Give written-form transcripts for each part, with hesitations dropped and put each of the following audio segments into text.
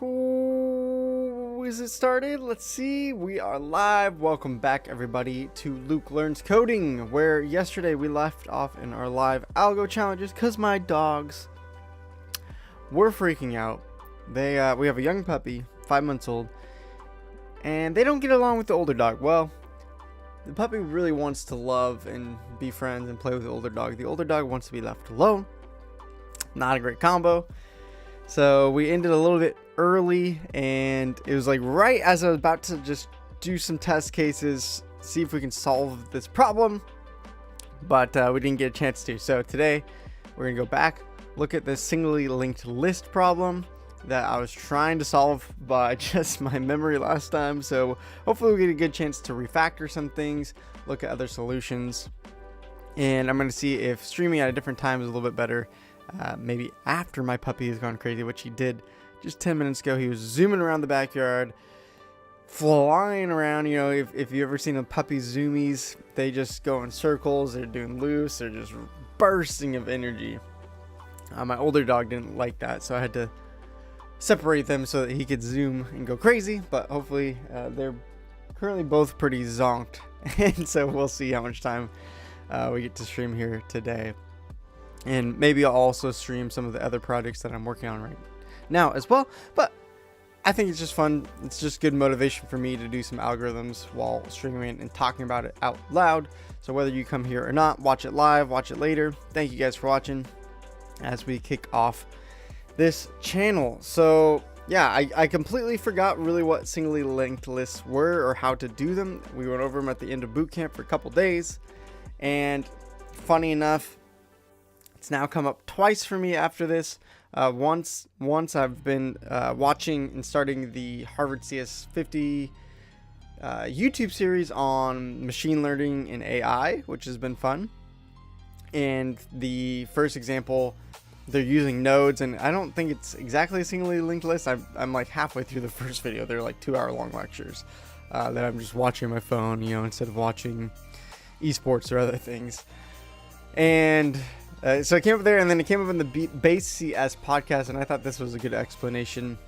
Cool. Is it started? Let's see. We are live. Welcome back, everybody, to Luke Learns Coding, where yesterday we left off in our live Algo challenges because my dogs were freaking out. We have a young puppy, 5 months old, and they don't get along with the older dog. Well, the puppy really wants to love and be friends and play with the older dog. The older dog wants to be left alone. Not a great combo. So we ended a little bit early, and it was like right as I was about to just do some test cases, see if we can solve this problem, but we didn't get a chance to. So today we're gonna go back, look at this singly linked list problem that I was trying to solve by just my memory last time. So hopefully we get a good chance to refactor some things, look at other solutions, and I'm gonna see if streaming at a different time is a little bit better. Maybe after my puppy has gone crazy, which he did just 10 minutes ago. He was zooming around the backyard, flying around. You know, if you ever seen a puppy zoomies, they just go in circles. They're doing loops. They're just bursting of energy. My older dog didn't like that, so I had to separate them so that he could zoom and go crazy. But hopefully they're currently both pretty zonked, and so we'll see how much time we get to stream here today. And maybe I'll also stream some of the other projects that I'm working on right now as well. But I think it's just fun. It's just good motivation for me to do some algorithms while streaming and talking about it out loud. So whether you come here or not, watch it live, watch it later. Thank you guys for watching as we kick off this channel. So yeah, I completely forgot really what singly linked lists were or how to do them. We went over them at the end of boot camp for a couple days. And funny enough, it's now come up twice for me after this. Once I've been watching and starting the Harvard CS50 YouTube series on machine learning and AI, which has been fun. And the first example, they're using nodes, and I don't think it's exactly a singly linked list. I'm like halfway through the first video. They're like 2-hour-long lectures that I'm just watching on my phone, you know, instead of watching esports or other things. And so it came up there, and then it came up in the base CS podcast, and I thought this was a good explanation.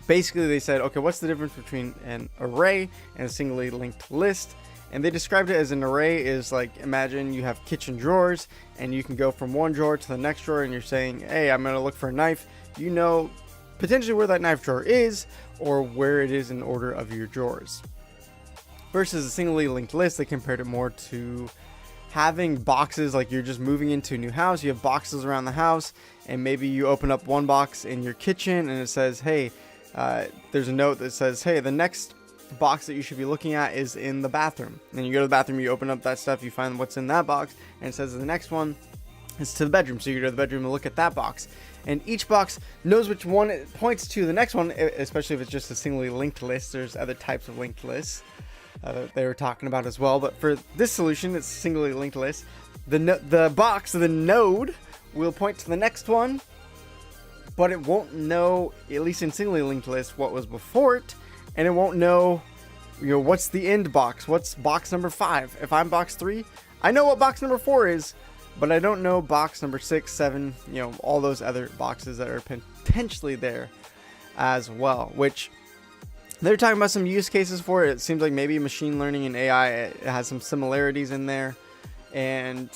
Basically, they said, okay, what's the difference between an array and a singly linked list? And they described it as an array is like, imagine you have kitchen drawers, and you can go from one drawer to the next drawer, and you're saying, hey, I'm going to look for a knife. You know potentially where that knife drawer is, or where it is in order of your drawers. Versus a singly linked list, they compared it more to having boxes, like you're just moving into a new house. You have boxes around the house, and maybe you open up one box in your kitchen and it says, hey, there's a note that says, hey, the next box that you should be looking at is in the bathroom. And you go to the bathroom, you open up that stuff, you find what's in that box, and it says the next one is to the bedroom. So you go to the bedroom and look at that box, and each box knows which one it points to the next one, especially if it's just a singly linked list. There's other types of linked lists they were talking about as well, but for this solution, it's a singly linked list. The box, the node, will point to the next one, but it won't know, at least in singly linked list, what was before it, and it won't know, you know, what's the end box, what's box number 5. If I'm box 3, I know what box number 4 is, but I don't know box number 6, 7, you know, all those other boxes that are potentially there as well, which they're talking about some use cases for it. It seems like maybe machine learning and AI, it has some similarities in there. And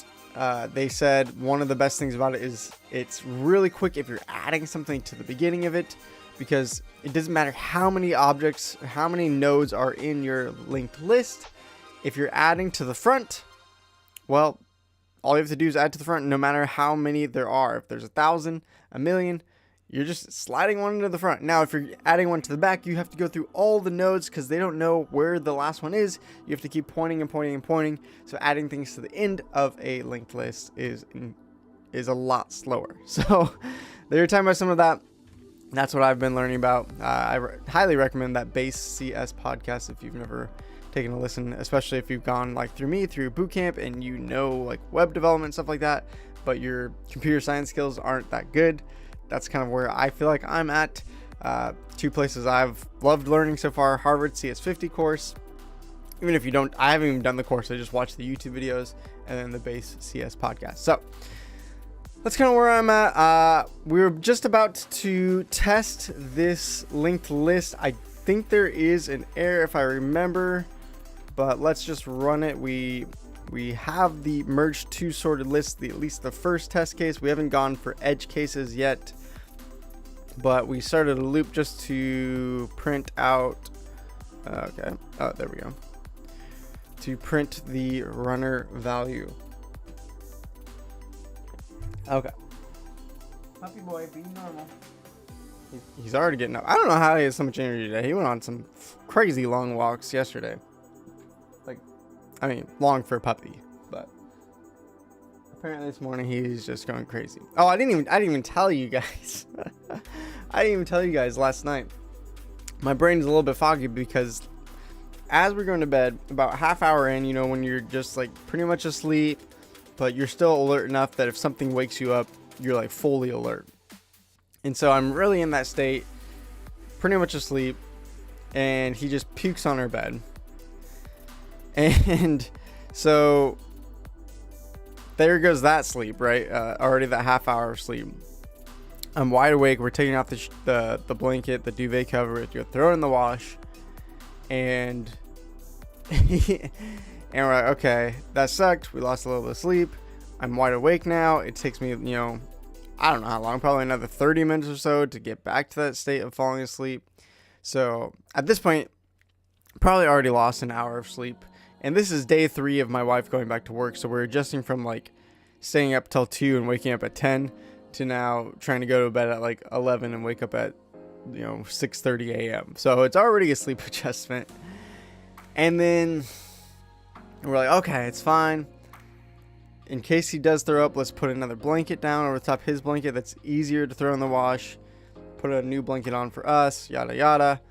they said one of the best things about it is it's really quick if you're adding something to the beginning of it, because it doesn't matter how many objects, how many nodes are in your linked list. If you're adding to the front, well, all you have to do is add to the front, no matter how many there are. If there's 1,000, 1,000,000, you're just sliding one into the front. Now, if you're adding one to the back, you have to go through all the nodes because they don't know where the last one is. You have to keep pointing and pointing and pointing. So adding things to the end of a linked list is a lot slower. So they were talking about some of that. That's what I've been learning about. I highly recommend that base CS podcast if you've never taken a listen, especially if you've gone like through me, through boot camp, and you know like web development, stuff like that, but your computer science skills aren't that good. That's kind of where I feel like I'm at. 2 places I've loved learning so far: Harvard CS50 course. Even if you don't, I haven't even done the course. I just watch the YouTube videos, and then the base CS podcast. So that's kind of where I'm at. We're just about to test this linked list. I think there is an error if I remember, but let's just run it. We have the merged to sorted list, at least the first test case. We haven't gone for edge cases yet, but we started a loop just to print out. Okay, oh, there we go. To print the runner value. Okay. Puppy boy, be normal. He's already getting up. I don't know how he has so much energy today. He went on some crazy long walks yesterday. Like, I mean, long for a puppy, but apparently this morning he's just going crazy. Oh, I didn't even tell you guys. I didn't even tell you guys last night. My brain's a little bit foggy because as we're going to bed, about half hour in, you know, when you're just like pretty much asleep, but you're still alert enough that if something wakes you up, you're like fully alert. And so I'm really in that state, pretty much asleep, and he just pukes on our bed. And so there goes that sleep, right? Already that half hour of sleep. I'm wide awake. We're taking off the blanket, the duvet cover. You throw it in the wash, and and we're like, okay, that sucked. We lost a little bit of sleep. I'm wide awake now. It takes me, you know, I don't know how long, probably another 30 minutes or so to get back to that state of falling asleep. So at this point, probably already lost an hour of sleep. And this is day 3 of my wife going back to work. So we're adjusting from like staying up till 2 and waking up at 10 to now trying to go to bed at like 11 and wake up at, you know, 6:30 a.m. So it's already a sleep adjustment. And then we're like, okay, it's fine. In case he does throw up, let's put another blanket down over the top of his blanket that's easier to throw in the wash. Put a new blanket on for us, yada yada.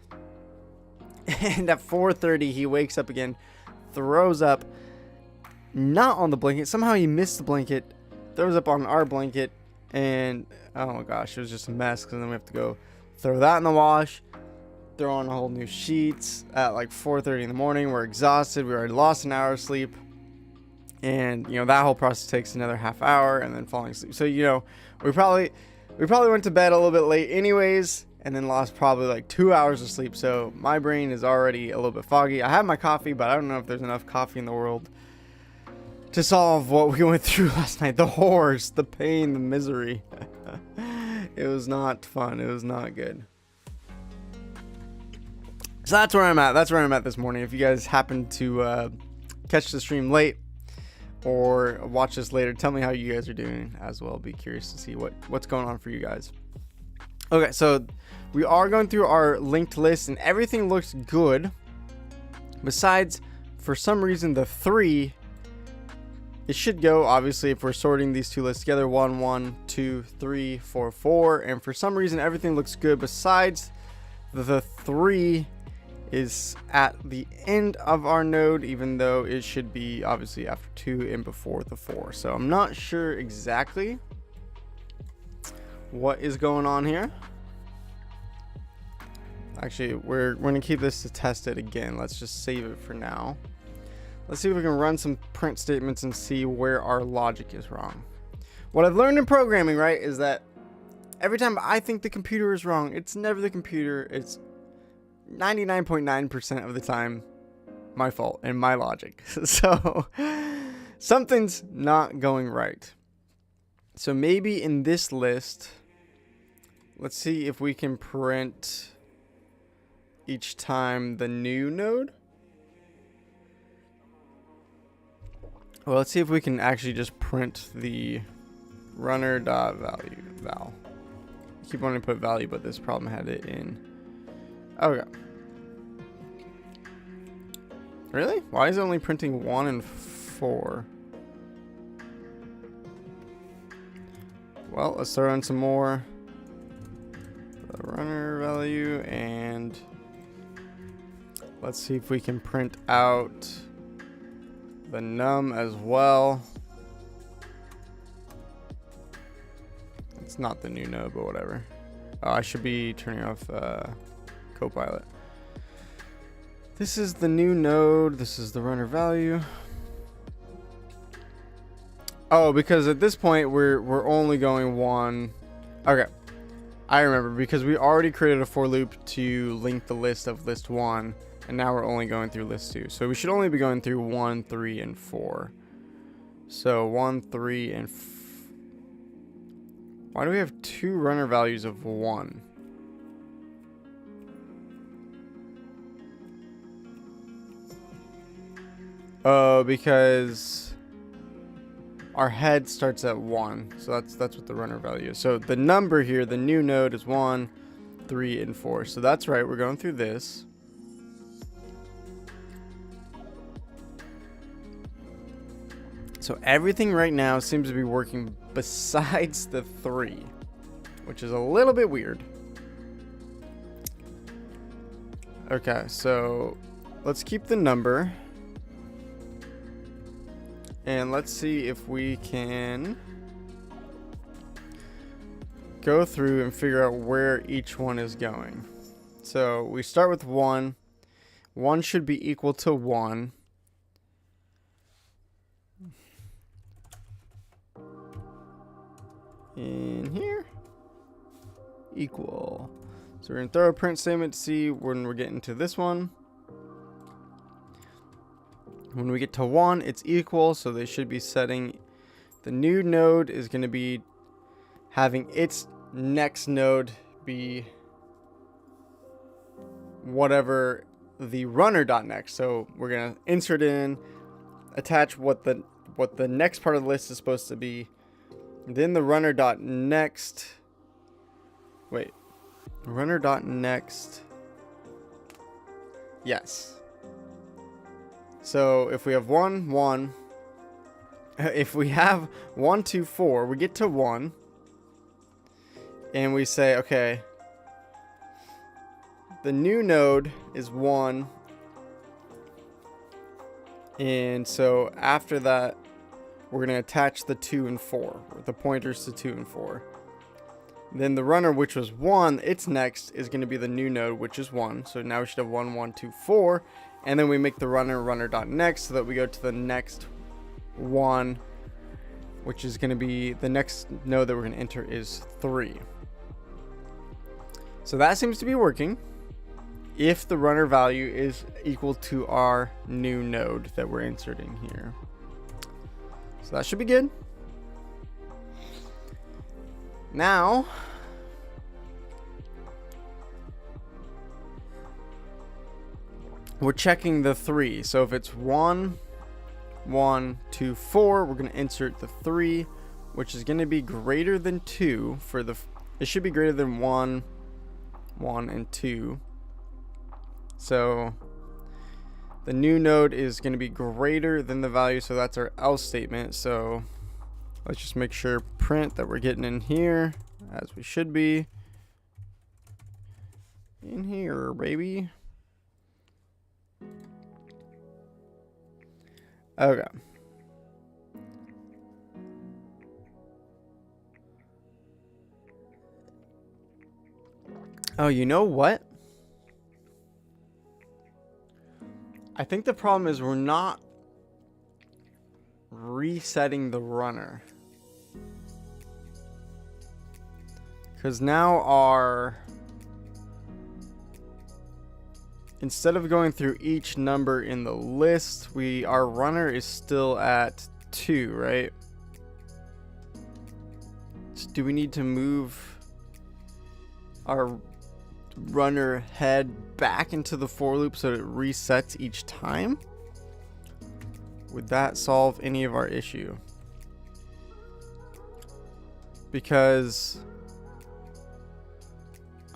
And at 4:30 he wakes up again, throws up not on the blanket. Somehow he missed the blanket, throws up on our blanket, and oh my gosh, it was just a mess. Because then we have to go throw that in the wash, throw on a whole new sheets at like 4:30 in the morning. We're exhausted. We already lost an hour of sleep. And, you know, that whole process takes another half hour and then falling asleep. So, you know, we probably went to bed a little bit late anyways, and then lost probably like 2 hours of sleep. So my brain is already a little bit foggy. I have my coffee, but I don't know if there's enough coffee in the world to solve what we went through last night. The horrors, the pain, the misery. It was not fun. It was not good. So that's where I'm at. That's where I'm at this morning. If you guys happen to catch the stream late or watch this later, tell me how you guys are doing as well. Be curious to see what's going on for you guys. Okay, so we are going through our linked list and everything looks good. Besides, for some reason, the 3, it should go, obviously, if we're sorting these two lists together, 1, 1, 2, 3, 4, 4. And for some reason, everything looks good. Besides, the 3 is at the end of our node, even though it should be obviously after 2 and before the 4. So I'm not sure exactly what is going on here. Actually, we're going to keep this to test it again. Let's just save it for now. Let's see if we can run some print statements and see where our logic is wrong. What I've learned in programming, right, is that every time I think the computer is wrong, it's never the computer. It's 99.9% of the time my fault and my logic. So something's not going right. So maybe in this list, let's see if we can print each time the new node. Well, let's see if we can actually just print the runner.value val. I keep wanting to put value, but this problem had it in. Okay. Really? Why is it only printing 1 and 4? Well, let's throw in some more. The runner value, and let's see if we can print out the num as well. It's not the new node, but whatever. Oh, I should be turning off Copilot. This is the new node. This is the runner value. Oh, because at this point we're only going one. Okay, I remember, because we already created a for loop to link the list of list 1, and now we're only going through list 2. So we should only be going through 1, 3, and 4. So 1, 3, and why do we have 2 runner values of 1? Oh, because our head starts at 1, so that's what the runner value is. So the number here, the new node, is 1, 3, and 4. So that's right, we're going through this. So everything right now seems to be working besides the 3, which is a little bit weird. Okay, so let's keep the number. And let's see if we can go through and figure out where each one is going. So we start with 1. 1 should be equal to 1. In here, equal. So we're going to throw a print statement to see when we're getting to this one. When we get to 1, it's equal, so they should be setting. The new node is going to be having its next node be whatever the runner.next. So we're going to insert in, attach what the next part of the list is supposed to be. Then the runner.next. Wait. Runner.next. Yes. So if we have 1, 1, if we have 1, 2, 4, we get to 1, and we say, okay, the new node is 1, and so after that, we're going to attach the 2 and 4, the pointers to 2 and 4. Then the runner, which was 1, its next is going to be the new node, which is 1. So now we should have 1, 1, 2, 4. And then we make the runner.next so that we go to the next 1, which is going to be the next node that we're going to enter is 3. So that seems to be working if the runner value is equal to our new node that we're inserting here. So that should be good. Now, we're checking the 3. So if it's 1, 1, 2, 4, we're going to insert the 3, which is going to be greater than 2 for the. It should be greater than 1, 1, and 2. So the new node is going to be greater than the value, so that's our else statement. So let's just make sure print that we're getting in here as we should be. In here, baby. Okay. Oh, you know what? I think the problem is we're not resetting the runner. Because now instead of going through each number in the list, our runner is still at 2, right? So do we need to move our runner head back into the for loop so it resets each time? Would that solve any of our issue? Because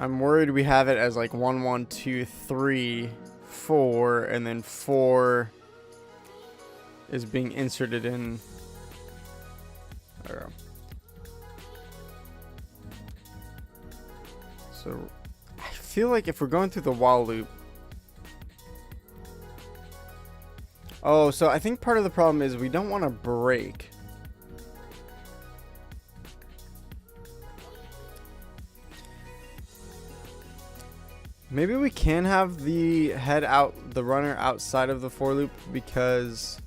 I'm worried we have it as like 1, 1, 2, 3, 4, and then 4 is being inserted in. So I feel like if we're going through the while loop. Oh, so I think part of the problem is we don't want to break. Maybe we can have the runner outside of the for loop, because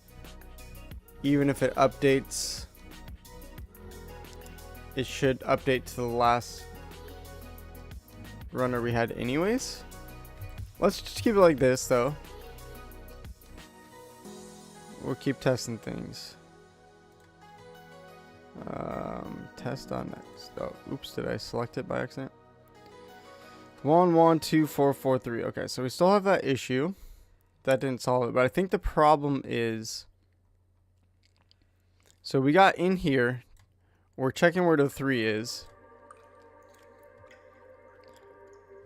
even if it updates it should update to the last runner we had anyways. Let's just keep it like this though. We'll keep testing things. Test on next. Oh, oops, did I select it by accident? 1 1 2 4 4 3. Okay, so we still have that issue. That didn't solve it, but I think the problem is, so we got in here, we're checking where the 3 is,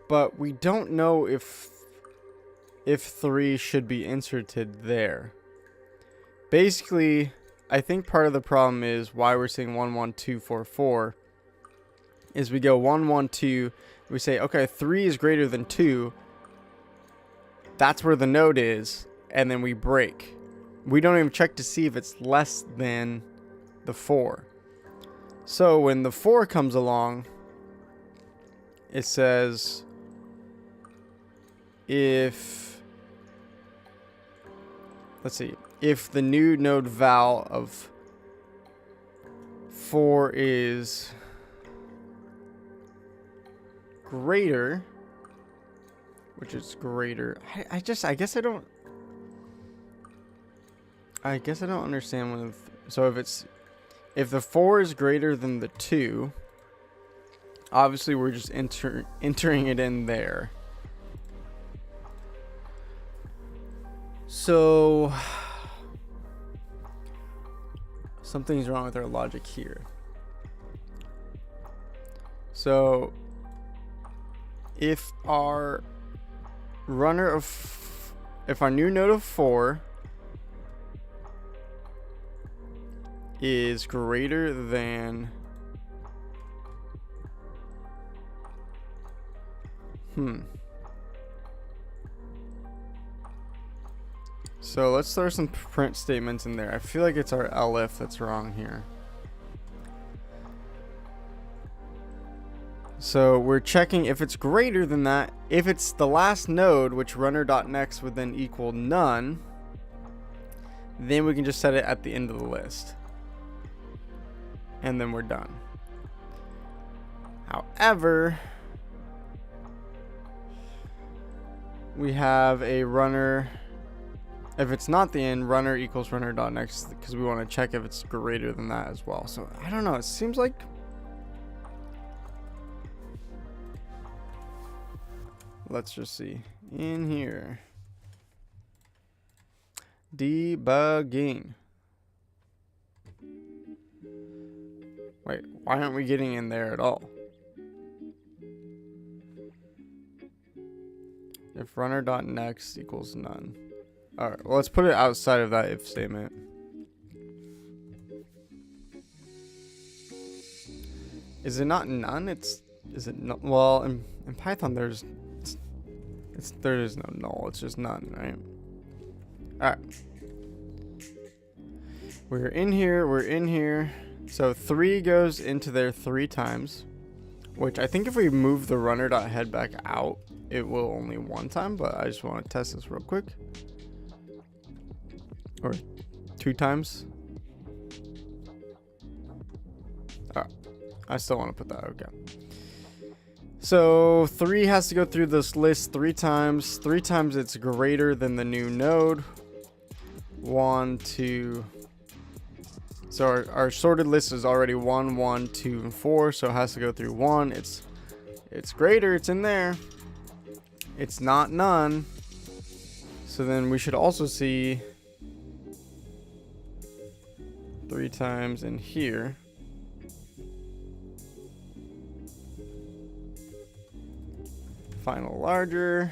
but we don't know if 3 should be inserted there. Basically, I think part of the problem is why we're seeing 1 1 2 4 4 is we go 1 1 2, we say okay, 3 is greater than 2. That's where the node is, and then we break. We don't even check to see if it's less than the 4. So when the 4 comes along, it says if, let's see, if the new node val of 4 is greater, which is greater. I guess I don't understand when so if the 4 is greater than the 2, obviously we're just entering it in there. So something's wrong with our logic here. So if our runner of, if our new node of 4 is greater than so let's throw some print statements in there. I feel like it's our elif that's wrong here. So we're checking if it's greater than that. If it's the last node, which runner.next would then equal none, then we can just set it at the end of the list. And then we're done. However, we have a runner. If it's not the end, runner equals runner.next, because we want to check if it's greater than that as well. So I don't know. It seems like, let's just see in here. Debugging. Wait, why aren't we getting in there at all? If runner.next equals none. Alright, well, let's put it outside of that if statement. Is it not none? Is it not? Well, in Python there is no null. It's just none, right? Alright. We're in here. So 3 goes into there 3 times, which I think if we move the runner.head back out, it will only 1 time, but I just want to test this real quick. Or 2 times. I still want to put that, okay. So 3 has to go through this list 3 times. 3 times it's greater than the new node. 1, 2. So our sorted list is already 1, 1, 2, and 4. So it has to go through 1. It's greater. It's in there. It's not none. So then we should also see 3 times in here. Final larger.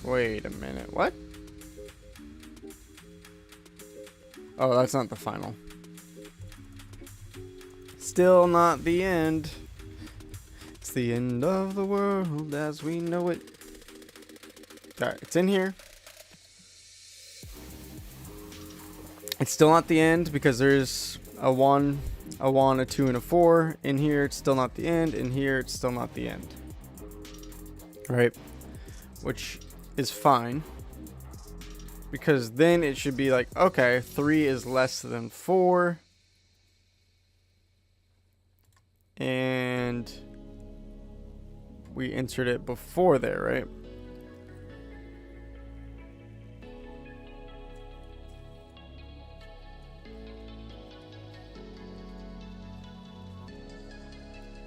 Wait a minute. What? Oh, that's not the final. Still not the end. It's the end of the world as we know it. Alright, it's in here. It's still not the end because there's a 1, a 2, and a 4. In here, it's still not the end. In here, it's still not the end. Right? Which is fine. because then it should be like, okay, 3 is less than 4. And we insert it before there, right?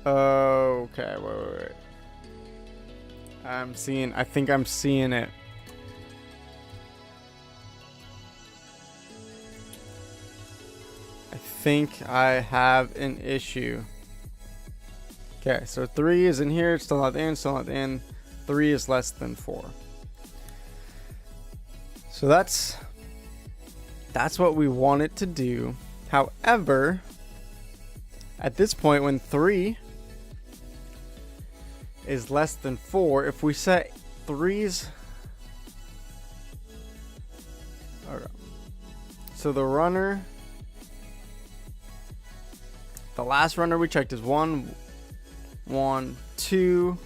Okay, wait. I think I'm seeing it. I think I have an issue. Okay, so 3 is in here, it's still not in, still not in. 3 is less than 4. So that's what we want it to do. However, at this point, when 3 is less than 4, if we set 3's... Okay. So the runner... The last runner we checked is 1, 1, 2.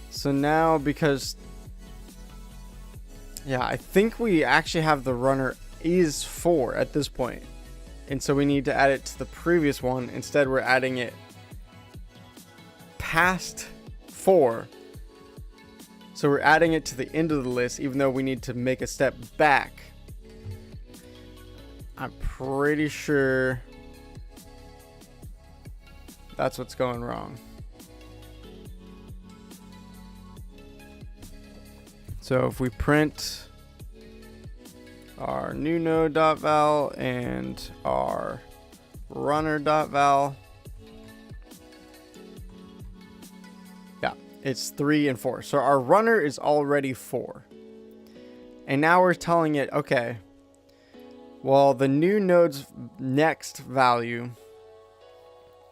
So now, because... Yeah, I think we actually have the runner is 4 at this point. And so we need to add it to the previous one. Instead, we're adding it past 4. So we're adding it to the end of the list, even though we need to make a step back. I'm pretty sure that's what's going wrong. So if we print our new node.val and our runner.val, yeah, it's 3 and 4. So our runner is already 4. And now we're telling it, okay, well, the new node's next value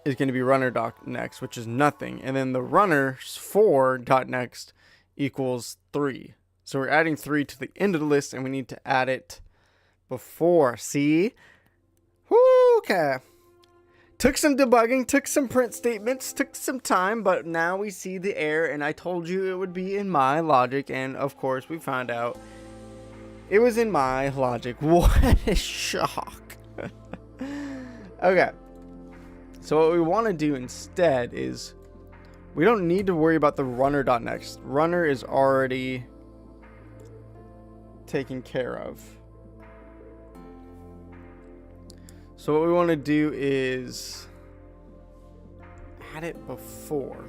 is going to be runner.next, which is nothing. And then the runner's 4.next equals 3. So we're adding 3 to the end of the list, and we need to add it before. See? Woo, okay. Took some debugging, took some print statements, took some time, but now we see the error, and I told you it would be in my logic, and of course we found out it was in my logic. What a shock. Okay. So what we want to do instead is we don't need to worry about the runner.next. Runner is already taken care of. So what we want to do is add it before.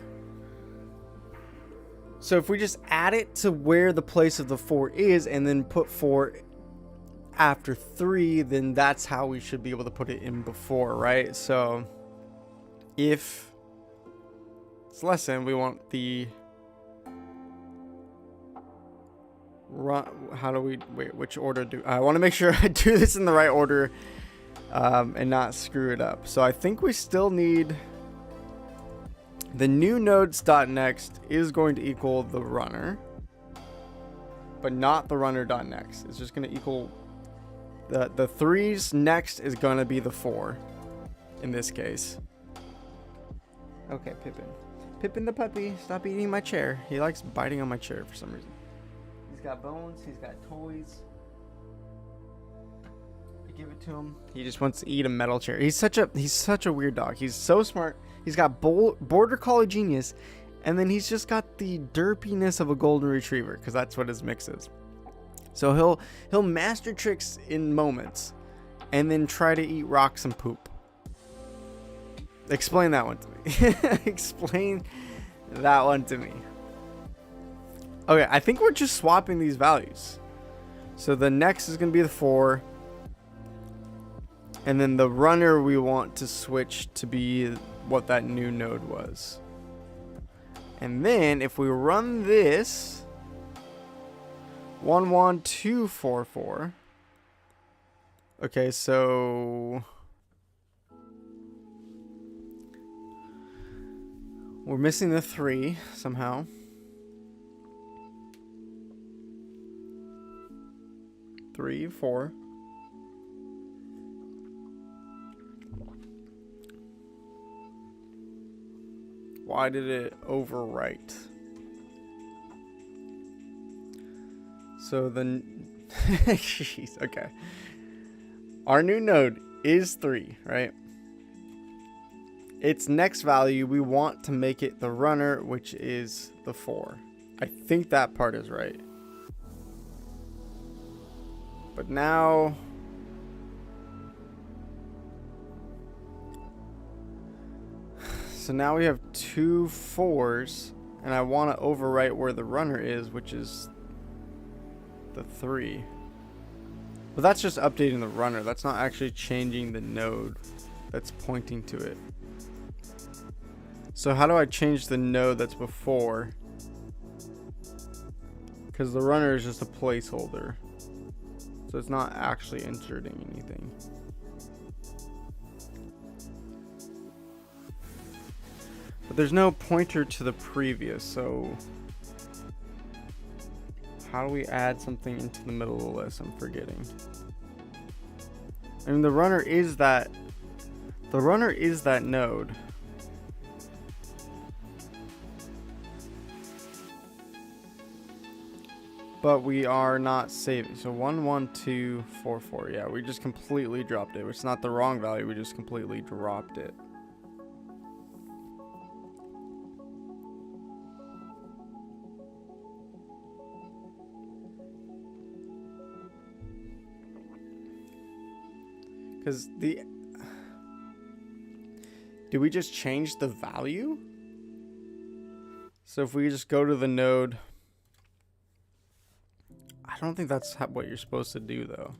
So if we just add it to where the place of the 4 is and then put 4 after 3, then that's how we should be able to put it in before, right? So if it's less than, we want the run. How do we wait? Which order do I want to make sure I do this in the right order and not screw it up? So I think we still need the new nodes.next is going to equal the runner, but not the runner.next. It's just going to equal the 3's next is going to be the 4 in this case. Okay, Pippin the puppy, stop eating my chair. He likes biting on my chair for some reason. He's got bones, he's got toys. I give it to him. He just wants to eat a metal chair. He's such a weird dog. He's so smart. He's got border collie genius, and then he's just got the derpiness of a golden retriever, because that's what his mix is. So he'll master tricks in moments, and then try to eat rocks and poop. Explain that one to me. Explain that one to me. Okay, I think we're just swapping these values. So the next is going to be the 4. And then the runner we want to switch to be what that new node was. And then if we run this 11244. Okay, so we're missing the 3 somehow. Three, 4. Why did it overwrite? So then, jeez, okay. Our new node is 3, right? Its next value, we want to make it the runner, which is the 4. I think that part is right. But now, so now we have 2 4s, and I want to overwrite where the runner is, which is the 3. But that's just updating the runner. That's not actually changing the node that's pointing to it. So how do I change the node that's before? Because the runner is just a placeholder. So it's not actually inserting anything. But there's no pointer to the previous, so how do we add something into the middle of the list? I'm forgetting. I mean, the runner is that node. But we are not saving. So 1 1 2 4 4. Yeah, we just completely dropped it. It's not the wrong value, we just completely dropped it. Because did we just change the value? So if we just go to the node, I don't think that's what you're supposed to do though.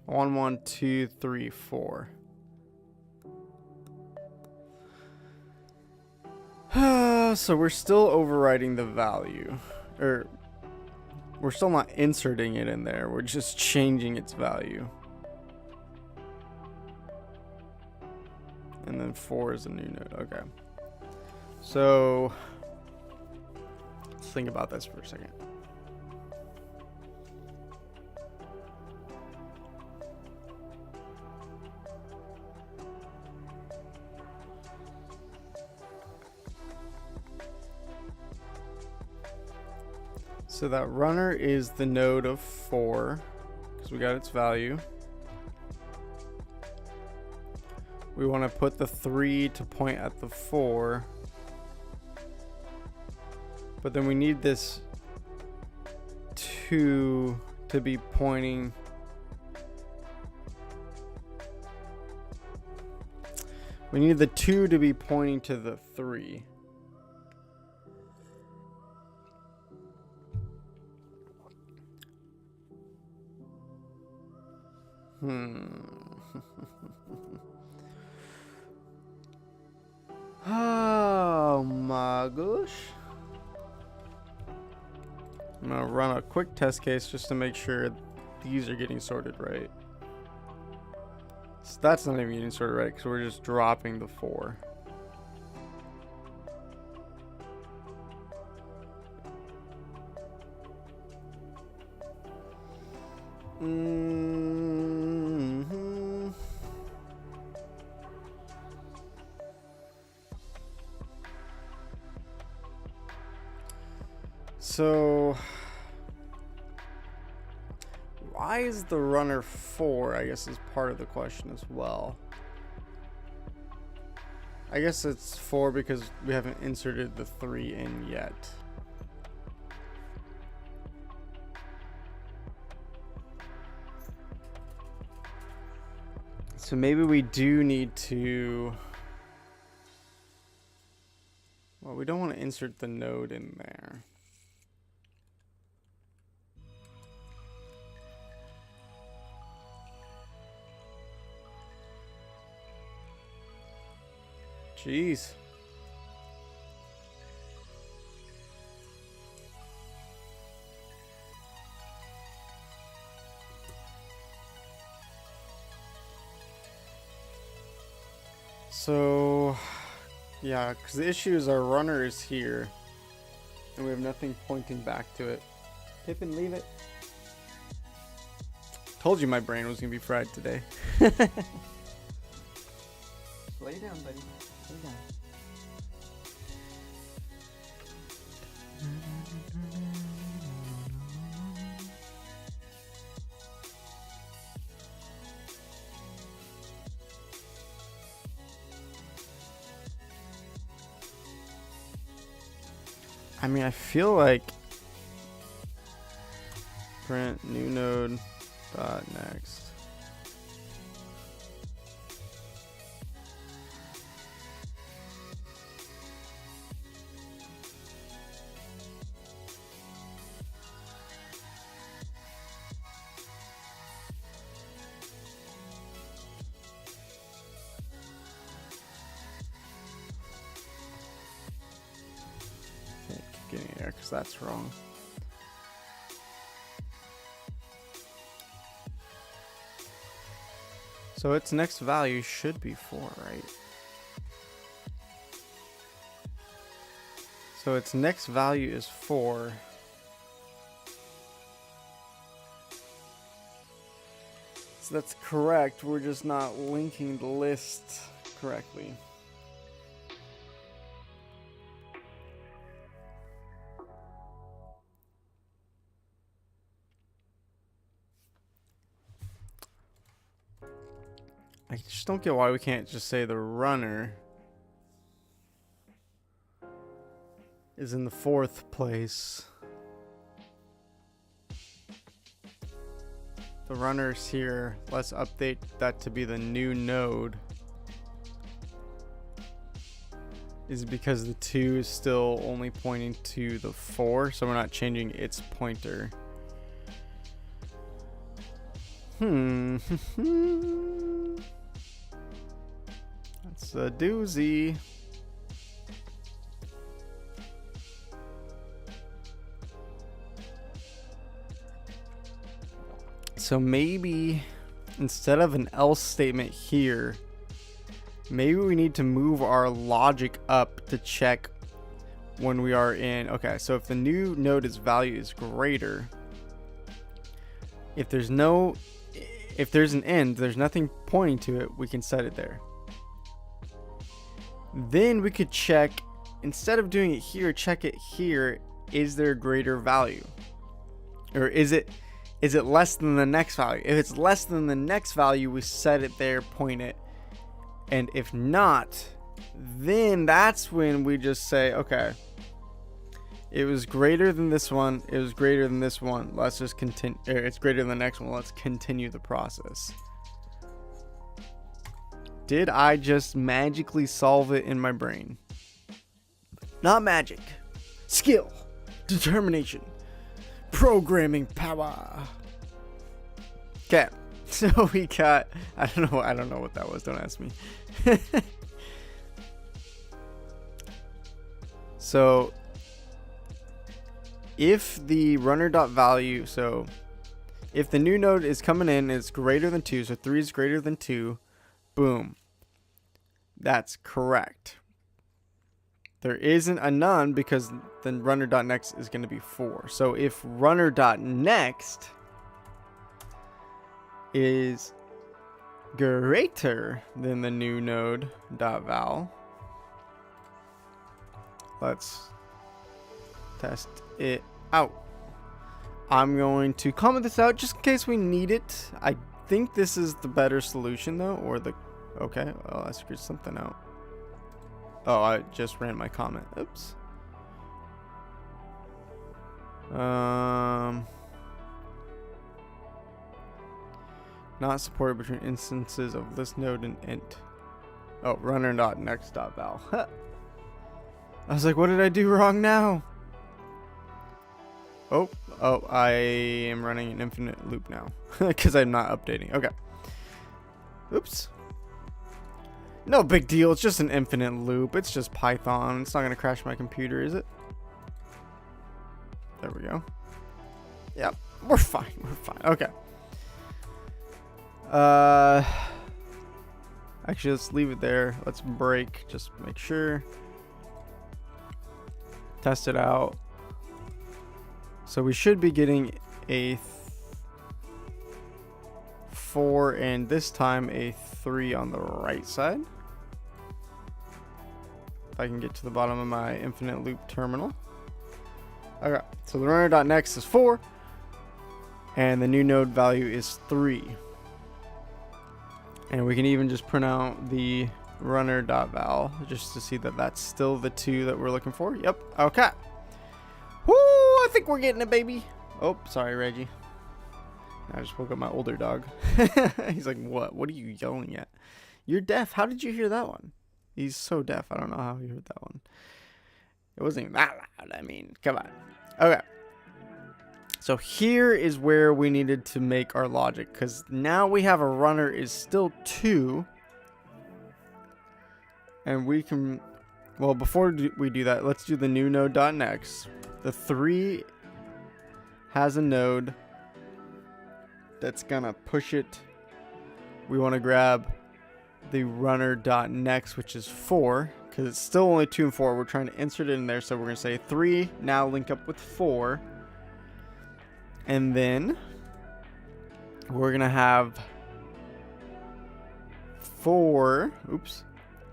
One, 1 2 3 4. So we're still overriding the value, or we're still not inserting it in there. We're just changing its value. And then 4 is a new node. Okay. So let's think about this for a second. So that runner is the node of 4 because we got its value. We want to put the 3 to point at the 4. But then we need this 2 to be pointing. We need the 2 to be pointing to the 3. Oh my gosh. I'm gonna run a quick test case just to make sure these are getting sorted right. So that's not even getting sorted right because we're just dropping the 4. So why is the runner 4? I guess is part of the question as well. I guess it's 4 because we haven't inserted the 3 in yet. So maybe we do need to, well, we don't want to insert the node in there. Jeez. So, yeah, because the issue is our runner is here, and we have nothing pointing back to it. Pippin, leave it. Told you my brain was going to be fried today. Lay down, buddy. Lay down. I mean, I feel like print new node dot next. Getting here because that's wrong. So its next value should be 4, right? So its next value is 4. So that's correct. We're just not linking the list correctly. I just don't get why we can't just say the runner is in the 4th place. The runner's here. Let's update that to be the new node. Is because the 2 is still only pointing to the 4, so we're not changing its pointer. That's a doozy. So maybe instead of an else statement here, maybe we need to move our logic up to check when we are in. Okay, so if the new node's value is greater, if there's an end, there's nothing pointing to it, we can set it there. Then we could check, instead of doing it here, check it here. Is there a greater value? Or is it less than the next value? If it's less than the next value, we set it there, point it. And if not, then that's when we just say, okay, it was greater than this one. It was greater than this one. Let's just continue. It's greater than the next one. Let's continue the process. Did I just magically solve it in my brain? Not magic. Skill. Determination. Programming power. Okay. So we got, I don't know what that was. Don't ask me. So if the runner.value, so if the new node is coming in, it's greater than 2, so 3 is greater than 2, boom. That's correct. There isn't a none because then runner.next is going to be 4. So if runner.next is greater than the new node.val, let's test it out. I'm going to comment this out just in case we need it. I think this is the better solution though, or the, okay, well, I screwed something out. Oh, I just ran my comment. Oops. Not supported between instances of this node and int. Oh, runner.next.val. I was like, what did I do wrong now? Oh, I am running an infinite loop now because I'm not updating. Okay. Oops. No big deal. It's just an infinite loop. It's just Python. It's not going to crash my computer, is it? There we go. Yep. We're fine. We're fine. Okay. Actually, let's leave it there. Let's break. Just make sure. Test it out. So we should be getting a 4 and this time a 3 on the right side. If I can get to the bottom of my infinite loop terminal. Okay, so the runner.next is 4, and the new node value is 3. And we can even just print out the runner.val just to see that that's still the 2 that we're looking for. Yep, okay. Woo, I think we're getting it, baby. Oh, sorry, Reggie. I just woke up my older dog. He's like, what? What are you yelling at? You're deaf. How did you hear that one? He's so deaf. I don't know how he heard that one. It wasn't even that loud. I mean, come on. Okay. So here is where we needed to make our logic, because now we have a runner is still 2. And we can, well, before we do that, let's do the new node.next. The 3 has a node that's gonna push it. We want to grab the runner.next, which is 4, because it's still only 2 and 4. We're trying to insert it in there, so we're gonna say 3 now link up with 4, and then we're gonna have 4. Oops.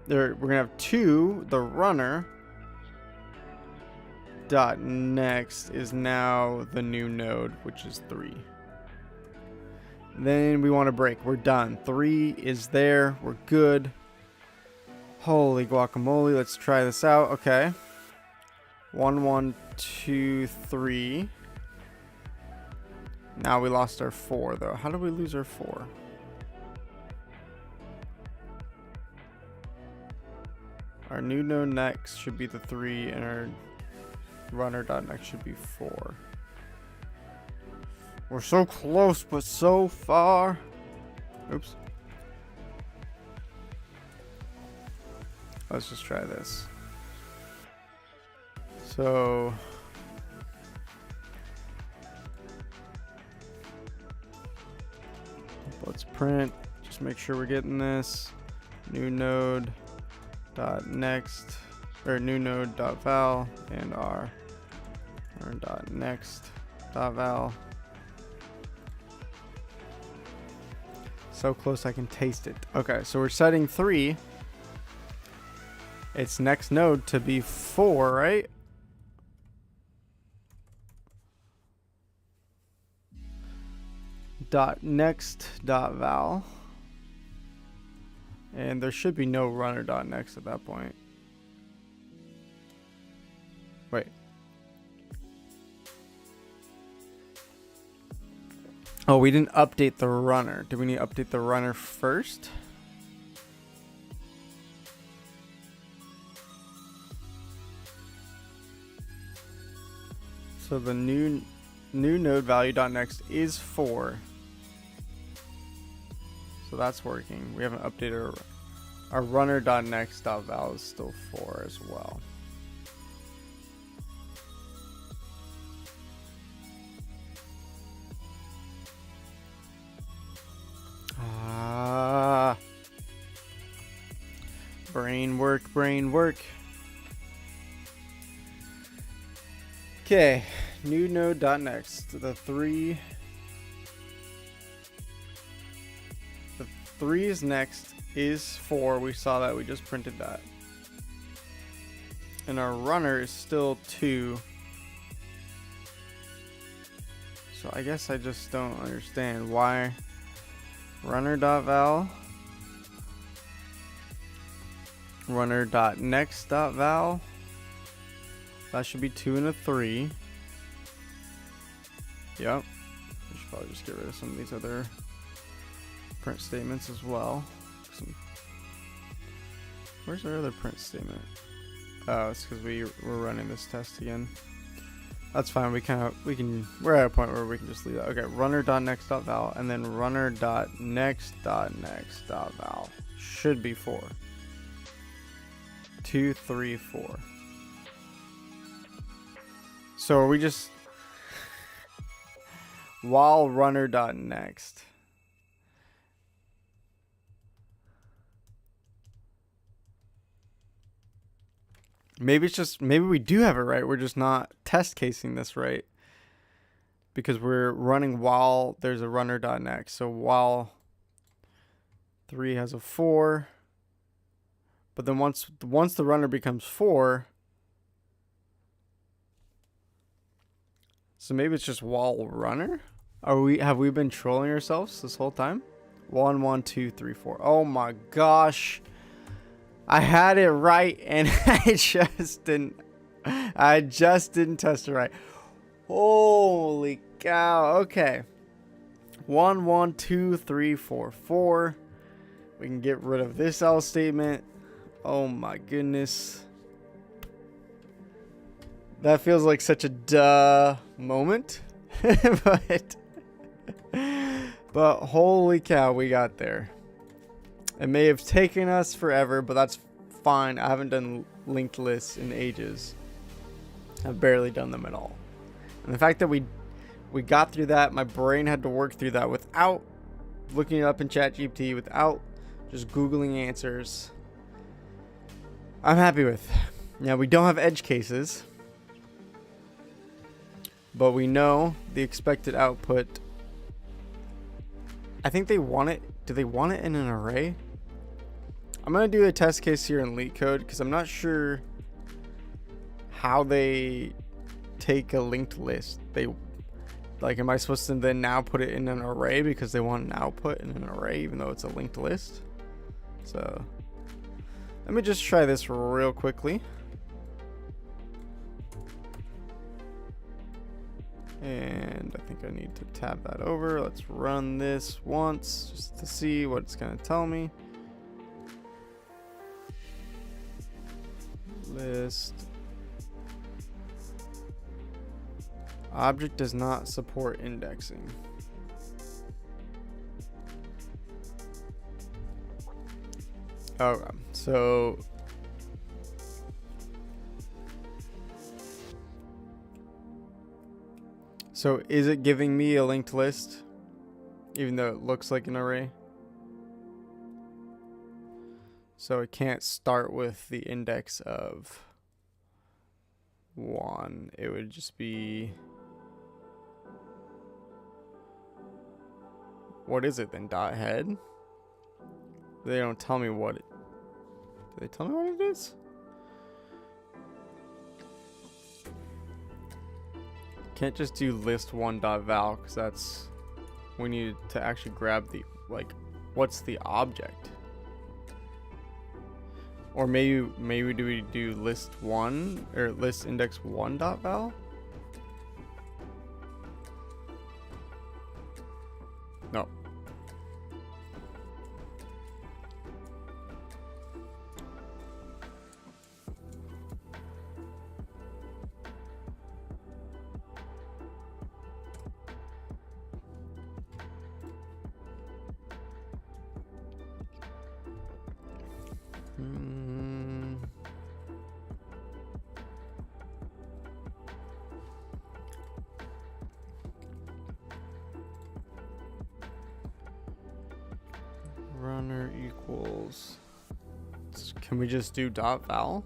There, we're gonna have 2. The runner.next is now the new node, which is 3. Then we want to break. We're done. 3 is there. We're good. Holy guacamole. Let's try this out. Okay. 1, 1, 2, 3. Now we lost our 4, though. How did we lose our 4? Our new node next should be the 3, and our runner.next should be 4. We're so close, but so far. Oops. Let's just try this. So let's print. Just make sure we're getting this. New node dot next, or new node dot val, and our dot next dot val. So close I can taste it. Okay, so we're setting 3. Its next node to be 4, right? Dot next dot val. And there should be no runner dot next at that point. Wait. Oh, we didn't update the runner. Do we need to update the runner first? So the new node value.next is 4. So that's working. We haven't updated our runner.next.val is still 4 as well. Brain work, brain work. Okay, new node.next. The 3 is next is 4. We saw that. We just printed that. And our runner is still 2. So I guess I just don't understand why runner.val, runner.next.val, that should be 2 and a 3. Yep. We should probably just get rid of some of these other print statements as well. Where's our other print statement? Oh, it's because we're running this test again. That's fine. We're at a point where we can just leave that. Okay, runner.next.val, and then runner.next.next.val should be 4. 2, 3, 4. So are we just while runner.next? Maybe we do have it right. We're just not test casing this right, because we're running while there's a runner.next. So while 3 has a 4, but then once the runner becomes 4, So maybe it's just while runner. Have we been trolling ourselves this whole time? 1 1 2 3 4. Oh my gosh. I had it right and I just didn't test it right. Holy cow. Okay. 1 1 2 3 4 4. We can get rid of this else statement. Oh my goodness. That feels like such a duh moment. but holy cow, we got there. It may have taken us forever, but that's fine. I haven't done linked lists in ages. I've barely done them at all. And the fact that we got through that, my brain had to work through that without looking it up in ChatGPT, without just Googling answers, I'm happy with. Now, we don't have edge cases, but we know the expected output. I think they want it. Do they want it in an array? I'm going to do a test case here in Leetcode because I'm not sure how they take a linked list. Am I supposed to then now put it in an array because they want an output in an array even though it's a linked list? So let me just try this real quickly. And I think I need to tab that over. Let's run this once just to see what it's going to tell me. List. Object does not support indexing. Okay, so is it giving me a linked list even though it looks like an array? So it can't start with the index of 1. It would just be, what is it then? Dot head? They don't tell me what it, do they tell me what it is? Can't just do list 1.val because that's, we need to actually grab the, like, what's the object? Or maybe do we do list 1 or list index 1.val? No. Runner equals, can we just do dot val?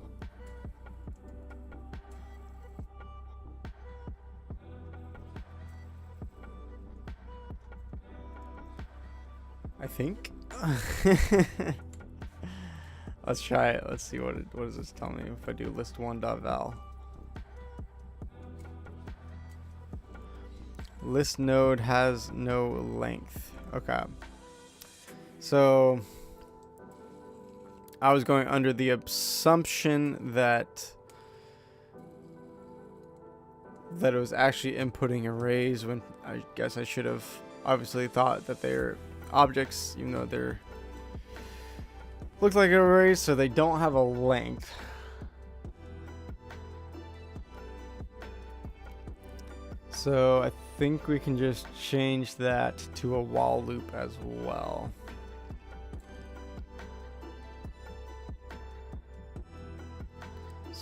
I think. Let's try it. Let's see what does this tell me if I do list 1.val. List node has no length. Okay. So I was going under the assumption that it was actually inputting arrays when I guess I should have obviously thought that they're objects, even though they're look like arrays, so they don't have a length. So I think we can just change that to a while loop as well.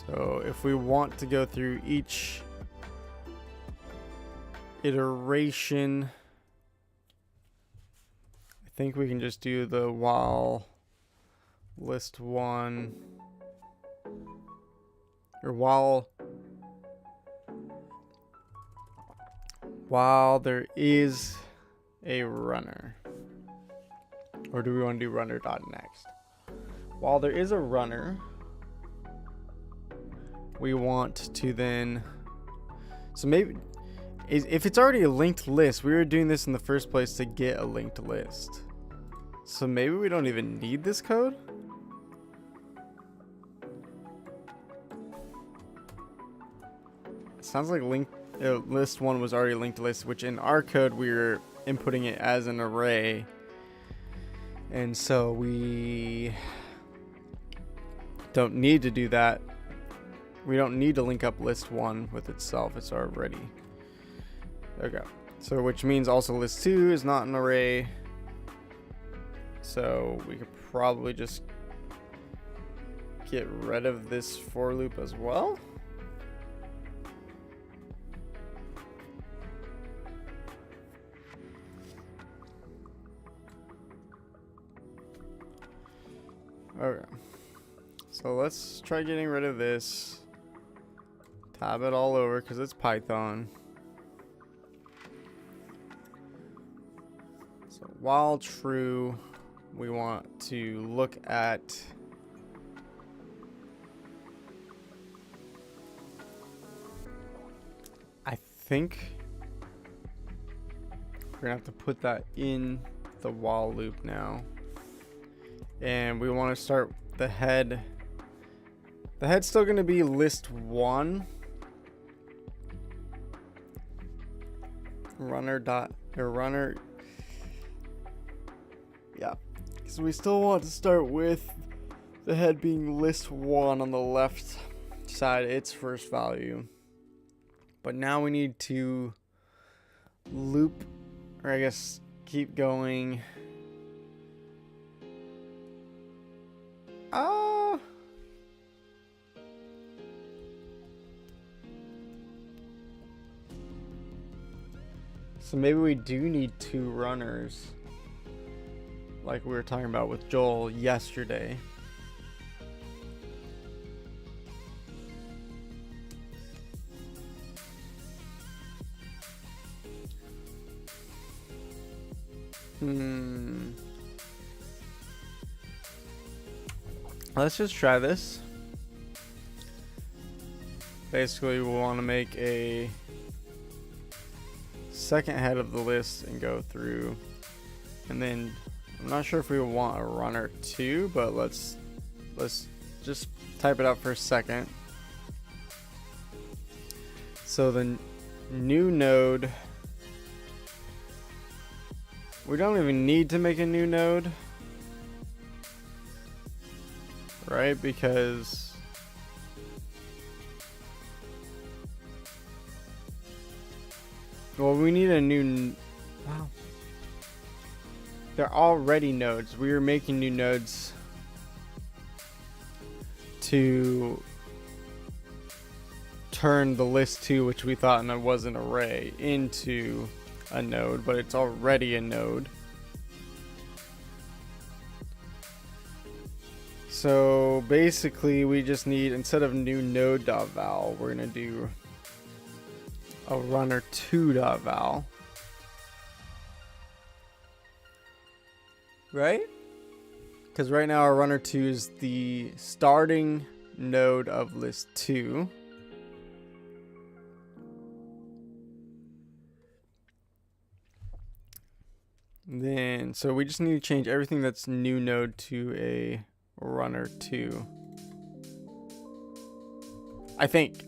So if we want to go through each iteration, I think we can just do the while list 1 or while there is a runner. Or do we want to do runner.next? While there is a runner, we want to then, so maybe if it's already a linked list, we were doing this in the first place to get a linked list. So maybe we don't even need this code? It sounds like list 1 was already linked list, which in our code we were inputting it as an array. And so we don't need to do that. We don't need to link up list 1 with itself. It's already. Okay. So which means also list 2 is not an array. So we could probably just get rid of this for loop as well. Okay. So let's try getting rid of this. Tab it all over because it's Python. So while true, we want to look at I think we're gonna have to put that in the while loop now. And we want to start the head. The head's still going to be list 1. Runner. Yeah. Because we still want to start with the head being list 1 on the left side, its first value. But now we need to loop, or I guess keep going. So maybe we do need 2 runners, like we were talking about with Joel yesterday. Let's just try this. Basically, we want to make a second head of the list and go through, and then I'm not sure if we want a runner 2, but let's just type it out for a second. So the new node, we don't even need to make a new node, right? Because well, we need a new. Wow. They're already nodes. We were making new nodes to turn the list 2, which we thought was an array, into a node, but it's already a node. So basically, we just need, instead of new node.val, we're gonna do a runner 2.val, right? Because right now our runner 2 is the starting node of list 2. Then so we just need to change everything that's new node to a runner 2, I think.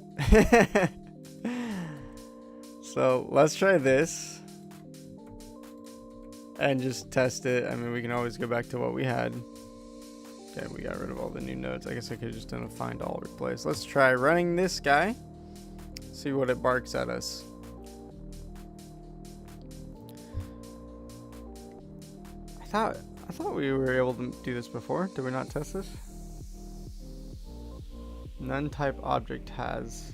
So let's try this and just test it. I mean, we can always go back to what we had. Okay, we got rid of all the new nodes. I guess I could have just done a find all replace. Let's try running this guy. See what it barks at us. I thought we were able to do this before. Did we not test this? None type object has.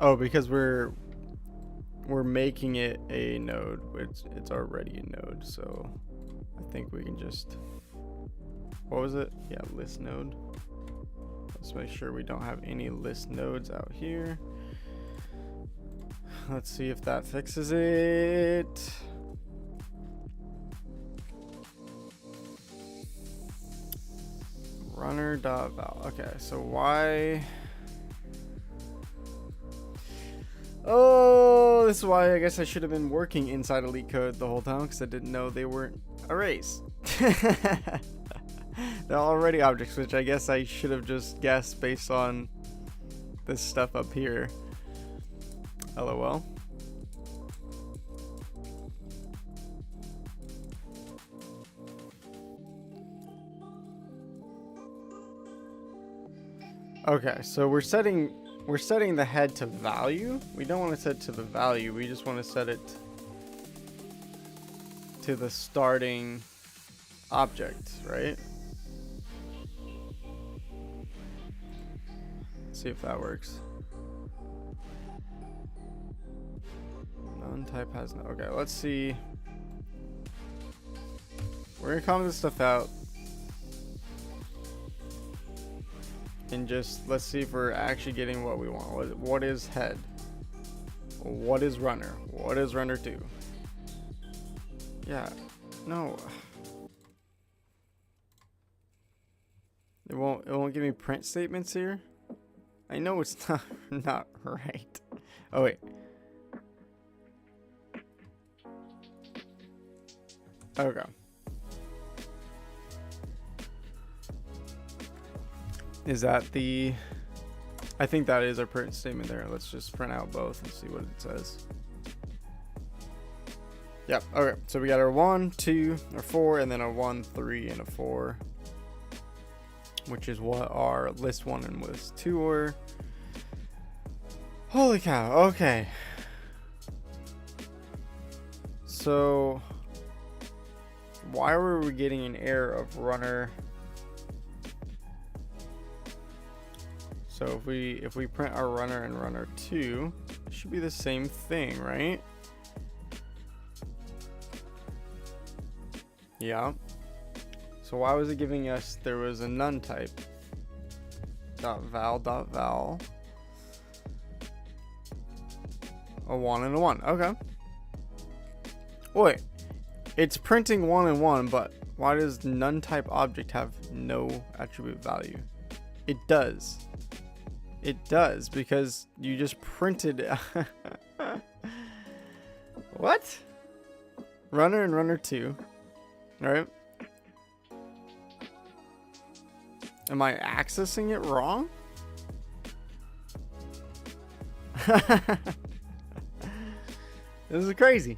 Oh, because we're making it a node. It's already a node, so I think we can just. What was it? Yeah, list node. Let's make sure we don't have any list nodes out here. Let's see if that fixes it. Runner.val. Okay, so why? Oh, Well, this is why I guess I should have been working inside of Leetcode the whole time, because I didn't know they weren't arrays. They're already objects, which I guess I should have just guessed based on this stuff up here. LOL. Okay, so we're setting the head to value. We don't want to set it to the value. We just want to set it to the starting object, right? Let's see if that works. None type has no. Okay, let's see. We're gonna comment this stuff out. And just let's see if we're actually getting what we want. What is head? What is runner? What is runner 2? Yeah, no. It won't give me print statements here. I know it's not right. Oh wait. Okay. Is that the... I think that is our print statement there. Let's just print out both and see what it says. Yep, okay. So we got our 1, 2, or 4, and then a 1, 3, and a 4. Which is what our list 1 and list 2 were. Holy cow, okay. So... why were we getting an error of runner? So if we print our runner and runner 2, it should be the same thing, right? Yeah. So why was it giving us there was a none type? .val. A 1 and a 1. Okay. Wait. It's printing 1 and 1, but why does none type object have no attribute value? It does. It does, because you just printed... What? Runner and runner 2. Alright. Am I accessing it wrong? This is crazy.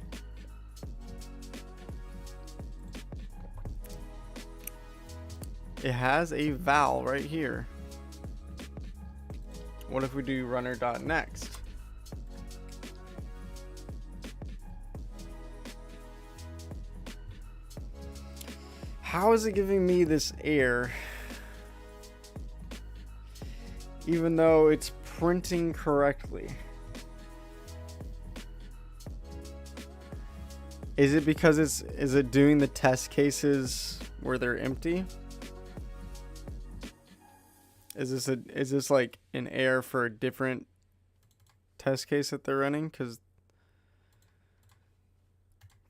It has a val right here. What if we do runner.next? How is it giving me this error? Even though it's printing correctly. Is it because is it doing the test cases where they're empty? Is this like an error for a different test case that they're running? Because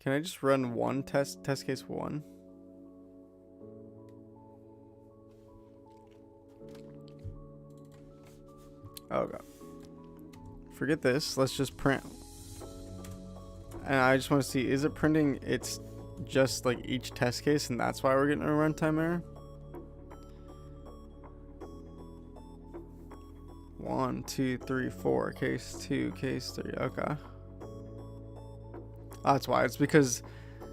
can I just run one test case 1? Oh god. Forget this. Let's just print. And I just want to see, is it printing it's just like each test case and that's why we're getting a runtime error? 1, 2, 3, 4, case 2, case 3. Okay. Oh, that's why. It's because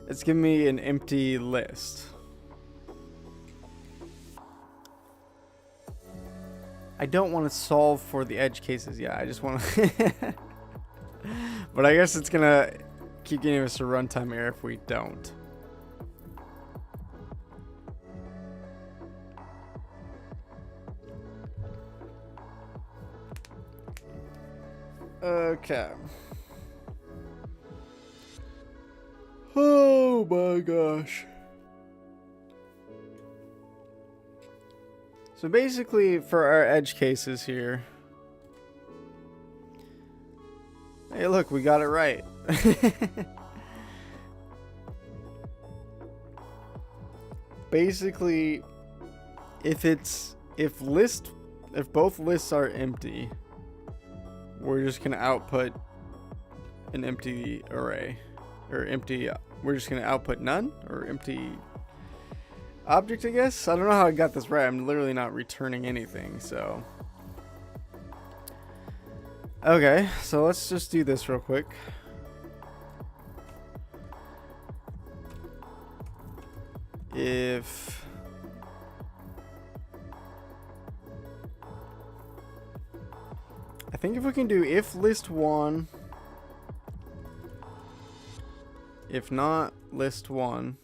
it's giving me an empty list. I don't want to solve for the edge cases yet. I just want to... But I guess it's going to keep giving us a runtime error if we don't. Okay. Oh my gosh. So basically for our edge cases here. Hey look, we got it right. Basically if both lists are empty, we're just gonna output an empty array or empty. We're just going to output none or empty object, I guess. I don't know how I got this right. I'm literally not returning anything. So, okay, so let's just do this real quick. I think if we can do if list one, if not list one,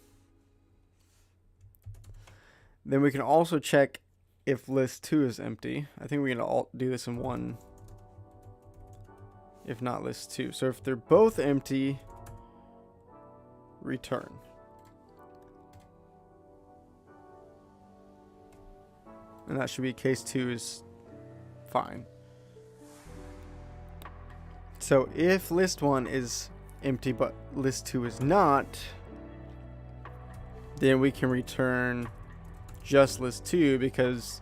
then we can also check if list two is empty. I think we're gonna do this in one. If not list two. So if they're both empty, return. And that should be case 2 is fine. So if list 1 is empty but list 2 is not, then we can return just list 2 because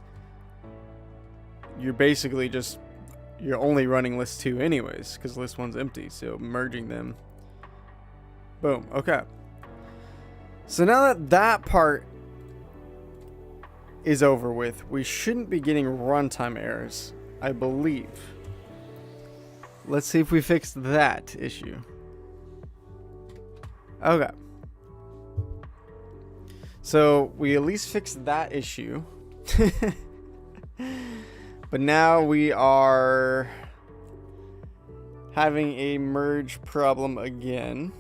you're basically you're only running list 2 anyways because list 1's empty. So merging them. Boom. Okay. So now that part is over with, we shouldn't be getting runtime errors, I believe. Let's see if we fixed that issue. Okay. So we at least fixed that issue. But now we are having a merge problem again.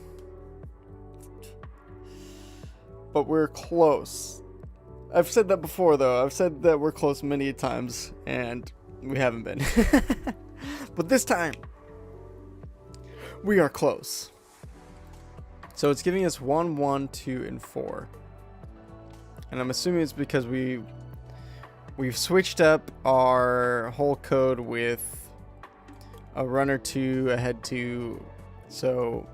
But we're close. I've said that before, though. I've said that we're close many times, and we haven't been. But this time, we are close. So it's giving us 1, 1, 2, and 4. And I'm assuming it's because we've switched up our whole code with a runner 2, a head 2. So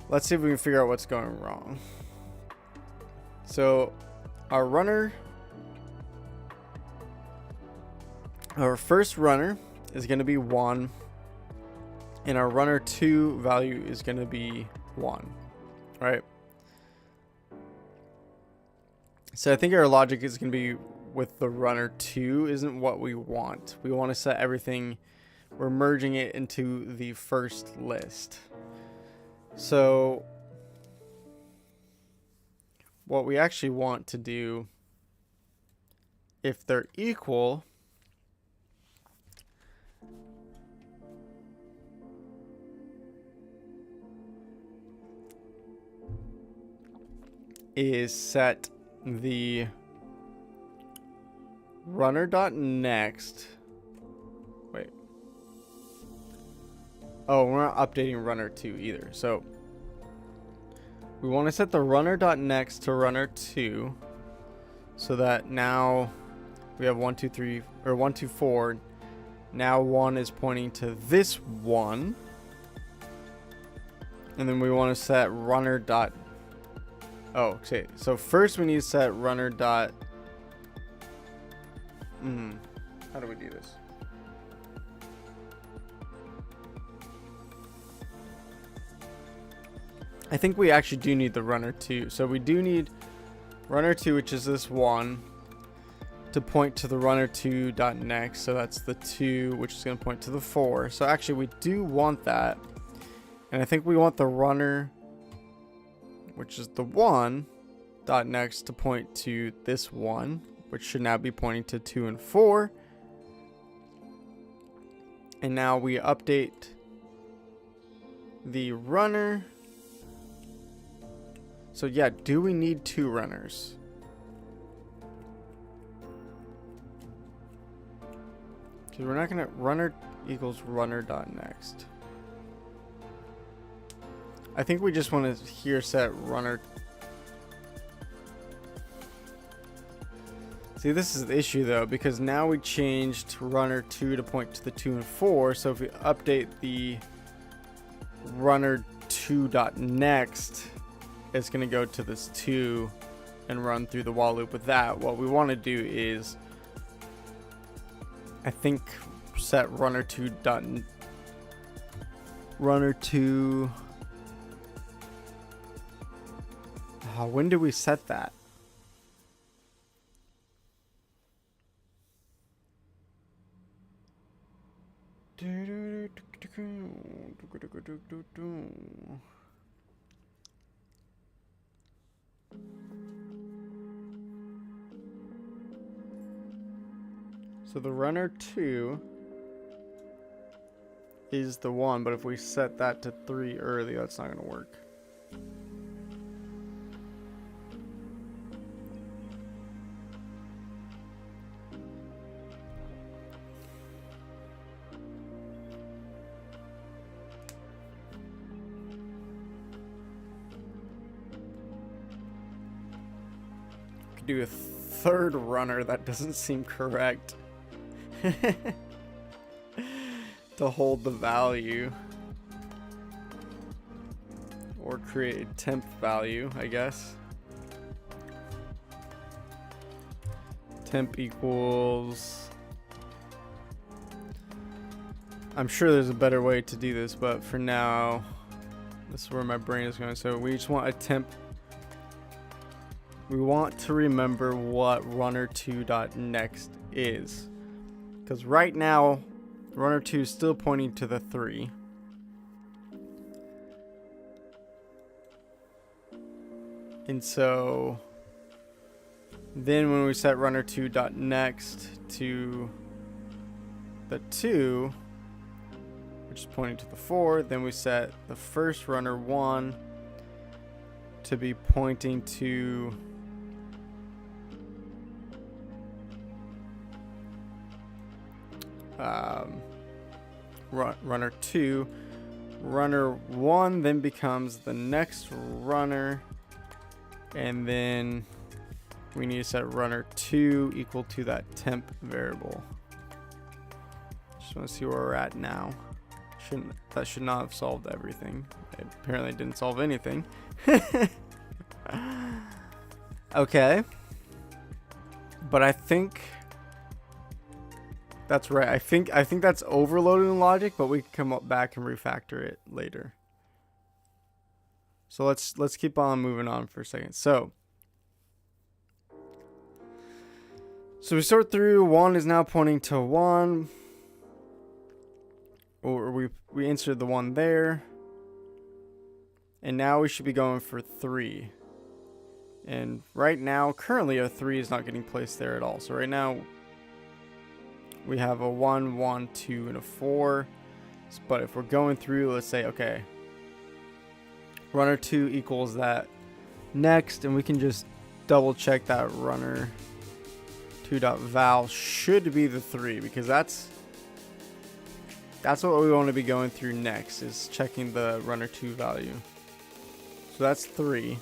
let's see if we can figure out what's going wrong. So our first runner is going to be 1, and our runner 2 value is going to be 1, right? So I think our logic is going to be with the runner 2 isn't what we want. We want to set everything, we're merging it into the first list. So what we actually want to do, if they're equal, is set the runner.next. Wait. Oh, we're not updating runner 2 either. So we want to set the runner.next to runner 2 so that now we have 1, 2, 3, or 1, 2, 4. Now 1 is pointing to this 1. And then we want to set runner dot. Oh, okay. So first we need to set runner dot. How do we do this? I think we actually do need the runner 2. So we do need runner 2, which is this 1, to point to the runner 2.next. So that's the 2, which is going to point to the 4. So actually we do want that. And I think we want the runner, which is the 1.next, to point to this 1, which should now be pointing to 2 and 4. And now we update the runner. So yeah, do we need 2 runners? Because we're not going to runner equals runner.next. I think we just want to here set runner. See, this is the issue though, because now we changed runner 2 to point to the 2 and 4. So if we update the runner 2.next, it's going to go to this 2 and run through the while loop with that. What we want to do is, I think, set runner 2. runner 2. When did we set that? So the runner 2 is the 1, but if we set that to 3 early, that's not going to work. Could do a third runner. That doesn't seem correct. To hold the value or create a temp value, I guess. Temp equals, I'm sure there's a better way to do this, but for now this is where my brain is going. So we just want a temp. We want to remember what runner2.next is, because right now runner 2 is still pointing to the 3. And so then when we set runner2.next to the 2, which is pointing to the 4, then we set the first runner 1 to be pointing to runner 2. Runner 1 then becomes the next runner, and then we need to set runner 2 equal to that temp variable. Just want to see where we're at now. That should not have solved everything. It apparently didn't solve anything. Okay, but I think that's right. I think that's overloading logic, but we can come up back and refactor it later. So let's keep on moving on for a second. So we sort through. 1 is now pointing to 1, or we inserted the 1 there, and now we should be going for 3. And right now, currently a 3 is not getting placed there at all. So right now we have a 1, 1, 2, and a 4. But if we're going through, let's say, okay, runner 2 equals that next, and we can just double check that runner 2.val should be the 3, because that's what we want to be going through next, is checking the runner 2 value. So that's 3.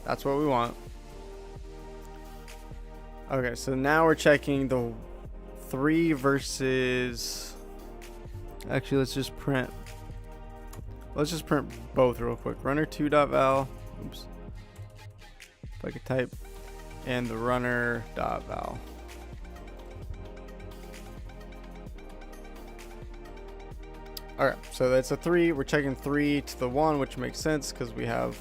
That's what we want. Okay, so now we're checking the 3 versus, actually let's just print both real quick. Runner 2.val, oops, if I could type, and the runner.val. Alright, so that's a 3. We're checking 3 to the 1, which makes sense because we have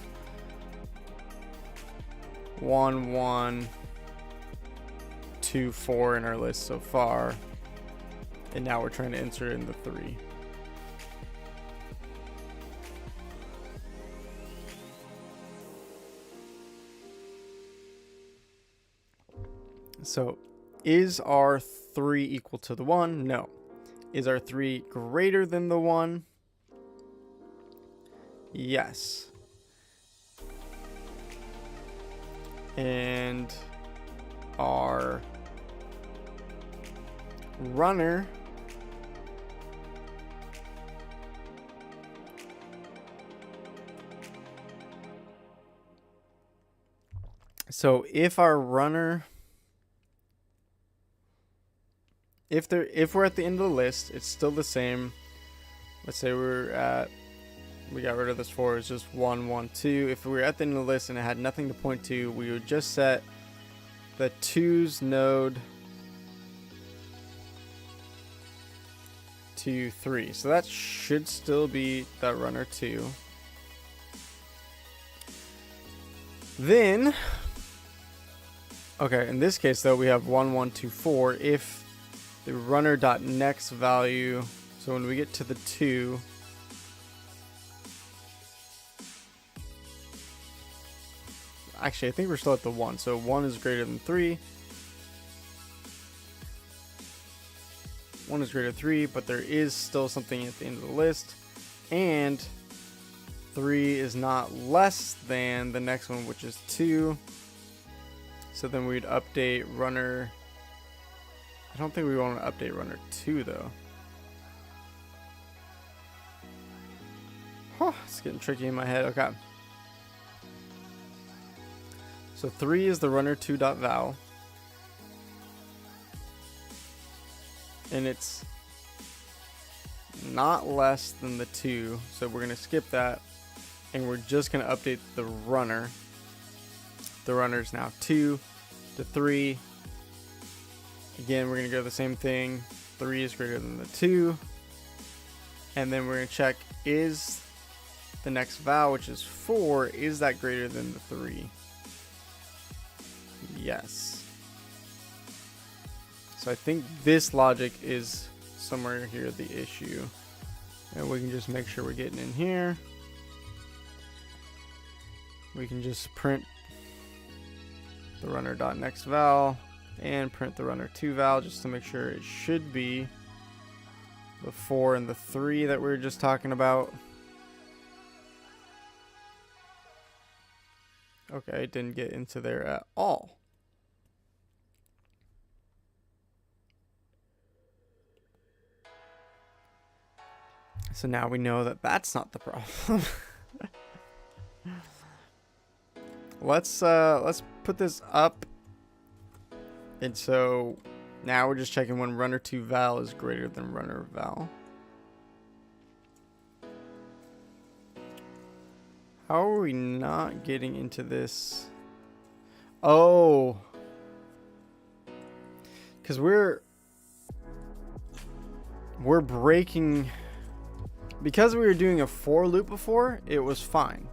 1, 1, 2, 4 in our list so far, and now we're trying to insert in the 3. So is our 3 equal to the 1? No. Is our 3 greater than the 1? Yes. And our runner so if our runner, if we're at the end of the list, it's still the same. Let's say we got rid of this 4, it's just 1, 1, 2. If we were at the end of the list and it had nothing to point to, we would just set the 2's node 2, 3. So that should still be that runner 2. Then, okay, in this case though, we have 1, 1, 2, 4. If the runner.next value, so when we get to the 2, actually I think we're still at the 1. So 1 is greater than 3. 1 is greater than 3, but there is still something at the end of the list. And 3 is not less than the next one, which is 2. So then we'd update runner. I don't think we want to update runner 2 though. Huh, it's getting tricky in my head. Okay. So 3 is the runner 2.val. And it's not less than the 2. So we're going to skip that. And we're just going to update the runner. The runner is now 2 to 3. Again, we're going to go the same thing. 3 is greater than the 2. And then we're going to check, is the next val, which is 4, is that greater than the 3? Yes. So I think this logic is somewhere here the issue. And we can just make sure we're getting in here. We can just print the runner.next val and print the runner 2 val just to make sure it should be the 4 and the 3 that we were just talking about. Okay, it didn't get into there at all. So now we know that that's not the problem. Let's put this up. And so now we're just checking when runner 2 val is greater than runner val. How are we not getting into this? Oh. Because we're breaking. Because we were doing a for loop before, it was fine.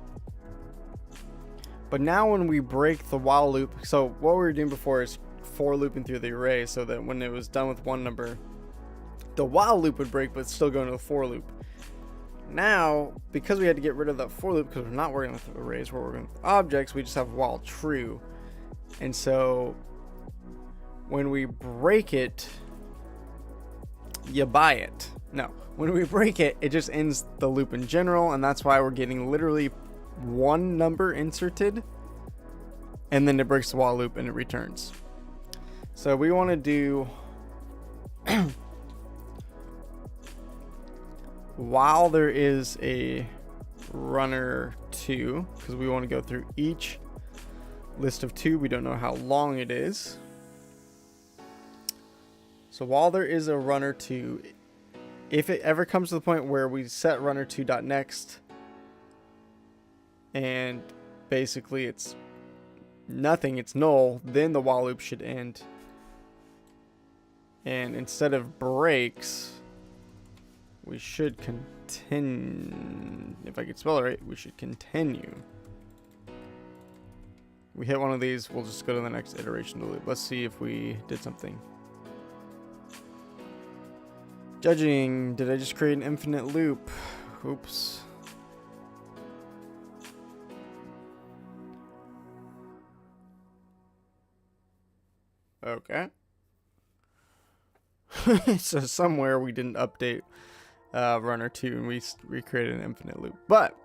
But now when we break the while loop, so what we were doing before is for looping through the array so that when it was done with one number, the while loop would break but still go into the for loop. Now, because we had to get rid of that for loop because we're not working with arrays, we're working with objects, we just have while true. And so when we break it, you buy it. No, when we break it, it just ends the loop in general, and that's why we're getting literally one number inserted, and then it breaks the while loop and it returns. So we want to do while there is a runner 2, because we want to go through each list of 2. We don't know how long it is. So while there is a runner 2, if it ever comes to the point where we set runner 2.next and basically it's nothing, it's null, then the while loop should end. And instead of breaks, we should continue. If I could spell it right, we should continue. We hit one of these, we'll just go to the next iteration of the loop. Let's see if we did something. Judging, did I just create an infinite loop? Oops. Okay. So somewhere we didn't update runner 2 and we recreated an infinite loop. But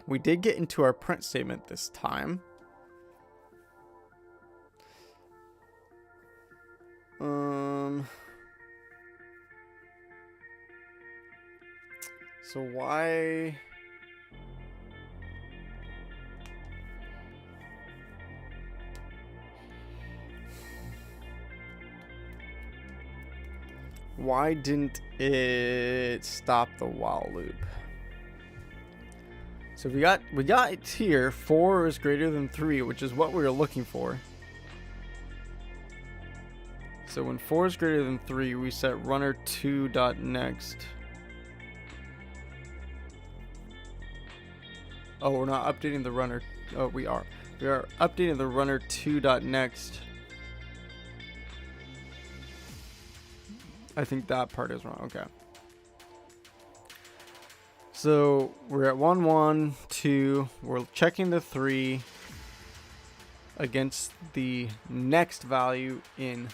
we did get into our print statement this time. So why didn't it stop the while loop? So we got it here. 4 is greater than 3, which is what we were looking for. So when 4 is greater than 3, we set runner2.next. Oh, we're not updating the runner. Oh, we are. We are updating the runner2.next. I think that part is wrong. Okay. So we're at 1, 1, 2. We're checking the 3 against the next value in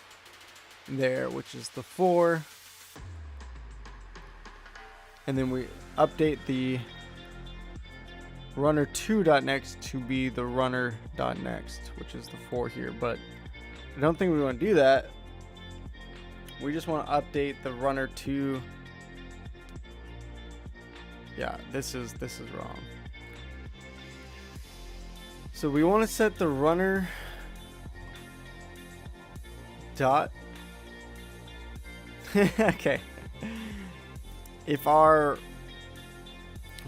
there, which is the 4. And then we update the runner2.next to be the runner.next, which is the 4 here. But I don't think we want to do that. We just want to update the runner2. Yeah, this is wrong. So we want to set the runner dot. Okay. If our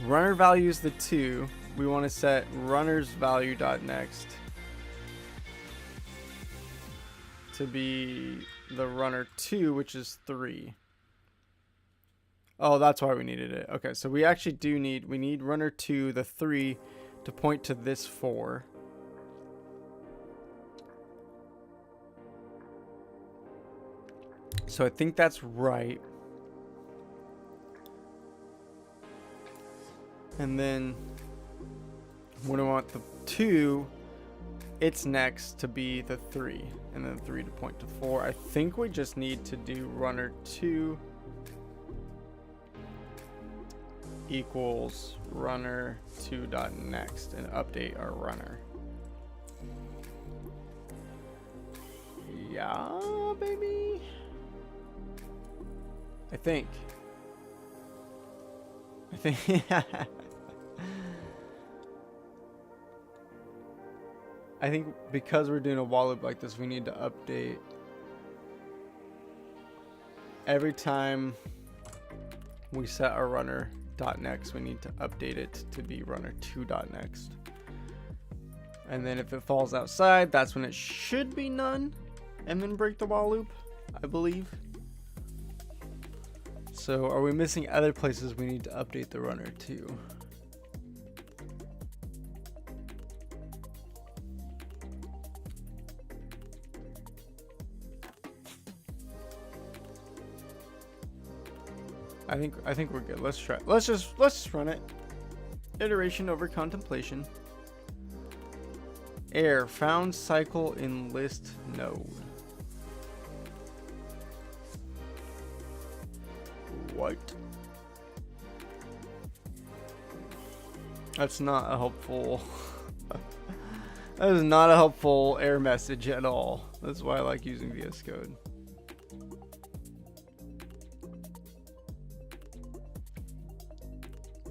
runner value is the 2, we want to set runner's value dot next to be the runner2, which is 3. Oh, that's why we needed it. Okay, so we actually do need, we need runner2, the 3, to point to this 4. So I think that's right. And then when I want the 2, it's next to be the 3, and then 3 to point to 4. I think we just need to do runner2 equals runner2.next and update our runner. Yeah, baby. I think I think because we're doing a while loop like this, we need to update every time we set our runner.next. We need to update it to be runner2.next. And then if it falls outside, that's when it should be none, and then break the while loop, I believe. So are we missing other places we need to update the runner to? I think we're good. Let's try. Let's just run it. Iteration over contemplation. Error found cycle in list node. What? That's not a helpful. That is not a helpful error message at all. That's why I like using VS Code.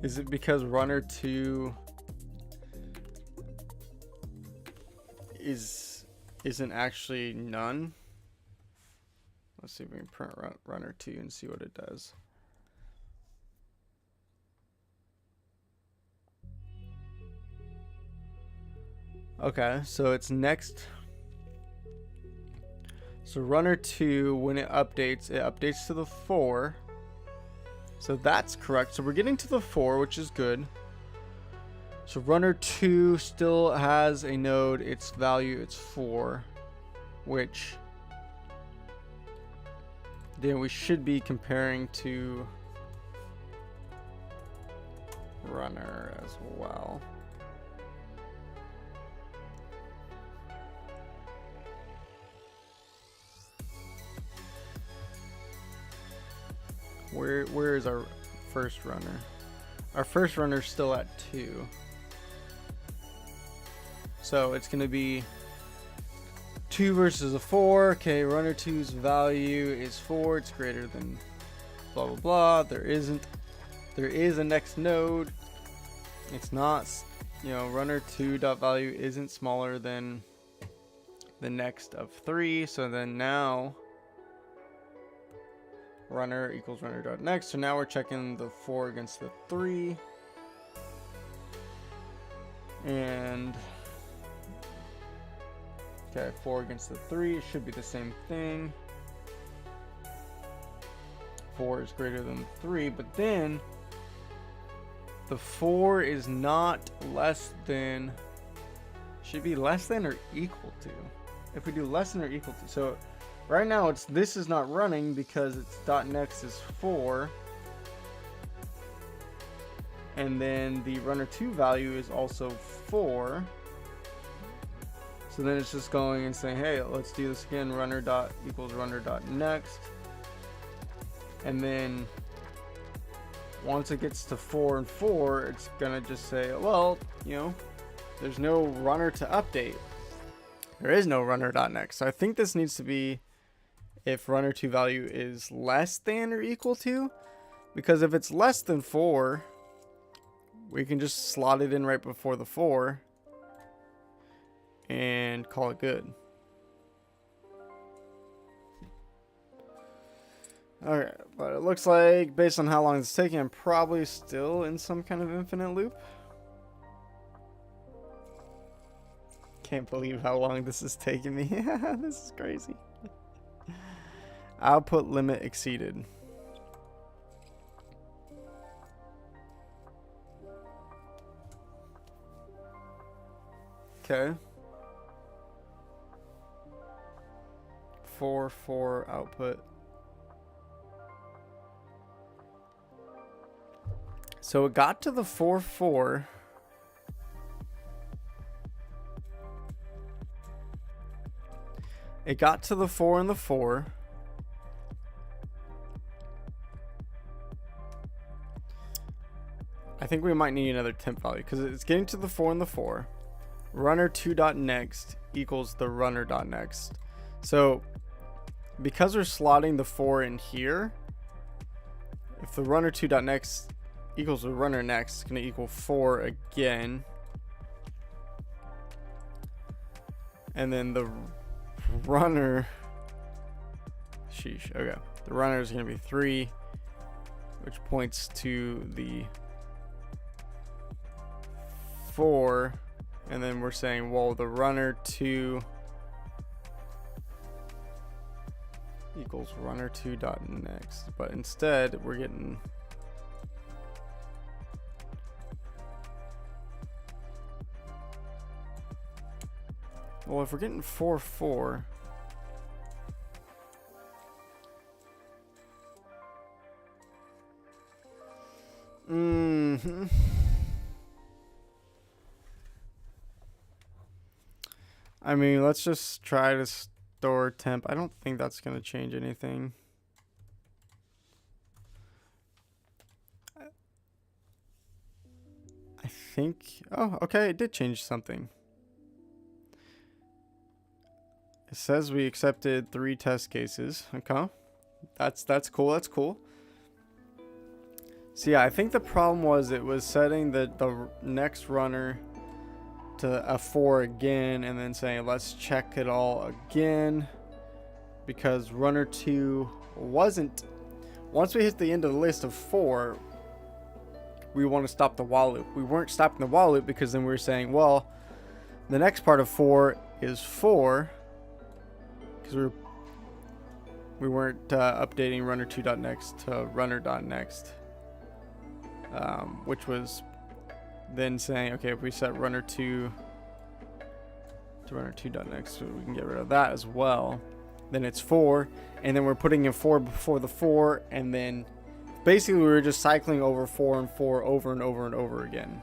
Is it because runner2 isn't actually none? Let's see if we can print runner2 and see what it does. Okay, so it's next. So runner2, when it updates to the 4. So that's correct. So we're getting to the 4, which is good. So runner2 still has a node. Its value, it's 4, which then we should be comparing to runner as well. Where is our first runner? Our first runner is still at 2. So it's going to be 2 versus a 4. Okay, runner 2's value is 4. It's greater than blah blah blah. There is a next node. It's not, runner 2 dot value isn't smaller than the next of 3. So then now runner equals runner dot next. So now we're checking the 4 against the 3, and okay, 4 against the 3, it should be the same thing. 4 is greater than 3, but then the 4 is not less than, should be less than or equal to. If we do less than or equal to, so right now this is not running because it's .next is 4, and then the runner2 value is also 4. So then it's just going and saying, hey, let's do this again, runner dot equals runner dot next. And then once it gets to 4 and 4, it's gonna just say, well, you know, there's no runner to update. There is no runner dot next. So I think this needs to be if runner2 value is less than or equal to, because if it's less than 4, we can just slot it in right before the 4 and call it good. Alright, but it looks like based on how long it's taking, I'm probably still in some kind of infinite loop. Can't believe how long this is taking me. This is crazy. Output limit exceeded. Okay. 4 output. So it got to the 4. It got to the 4 and the 4. I think we might need another temp value because it's getting to the 4 and the 4. Runner2.next equals the runner.next. So because we're slotting the 4 in here, if the runner2.next equals the runner next, it's going to equal 4 again. And then the runner, okay. The runner is going to be 3, which points to the 4. And then we're saying, well, the runner2 equals runner2.next. But instead, we're getting well, if we're getting 4. I mean, let's just try to store temp. I don't think that's going to change anything. I think, oh, okay, it did change something. It says we accepted 3 test cases. Okay, that's cool. That's cool. So yeah, I think the problem was it was setting the next runner to a 4 again, and then saying let's check it all again because runner 2 wasn't. Once we hit the end of the list of 4, we want to stop the while loop. We weren't stopping the while loop because then we were saying, well, the next part of 4 is 4. Because we weren't updating runner2.next to runner.next, which was then saying, okay, if we set runner2 to runner2.next, so we can get rid of that as well. Then it's 4, and then we're putting in 4 before the 4, and then basically we were just cycling over 4 and 4 over and over and over again.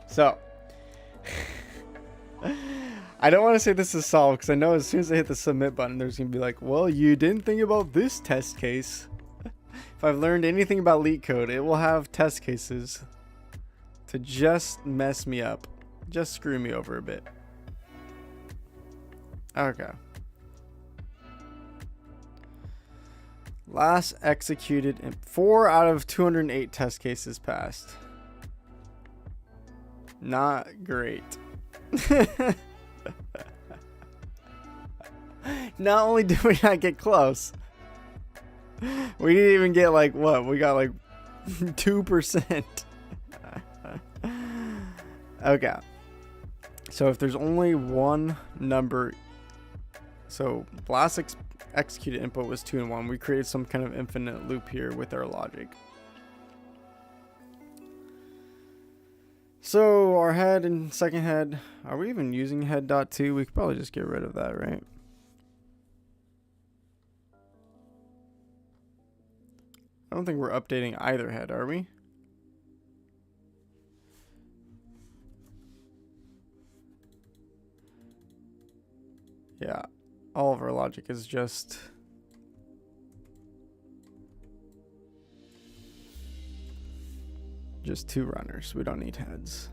So I don't want to say this is solved because I know as soon as I hit the submit button, there's going to be like, well, you didn't think about this test case. If I've learned anything about Leetcode, it will have test cases to just mess me up. Just screw me over a bit. Okay. Last executed in 4 out of 208 test cases passed. Not great. Not only did we not get close, we didn't even get like what? We got like 2%. Okay. So if there's only one number, so last executed input was 2 and 1. We created some kind of infinite loop here with our logic. So our head and second head, are we even using head.to? We could probably just get rid of that, right? I don't think we're updating either head, are we? Yeah, all of our logic is just two runners. We don't need heads.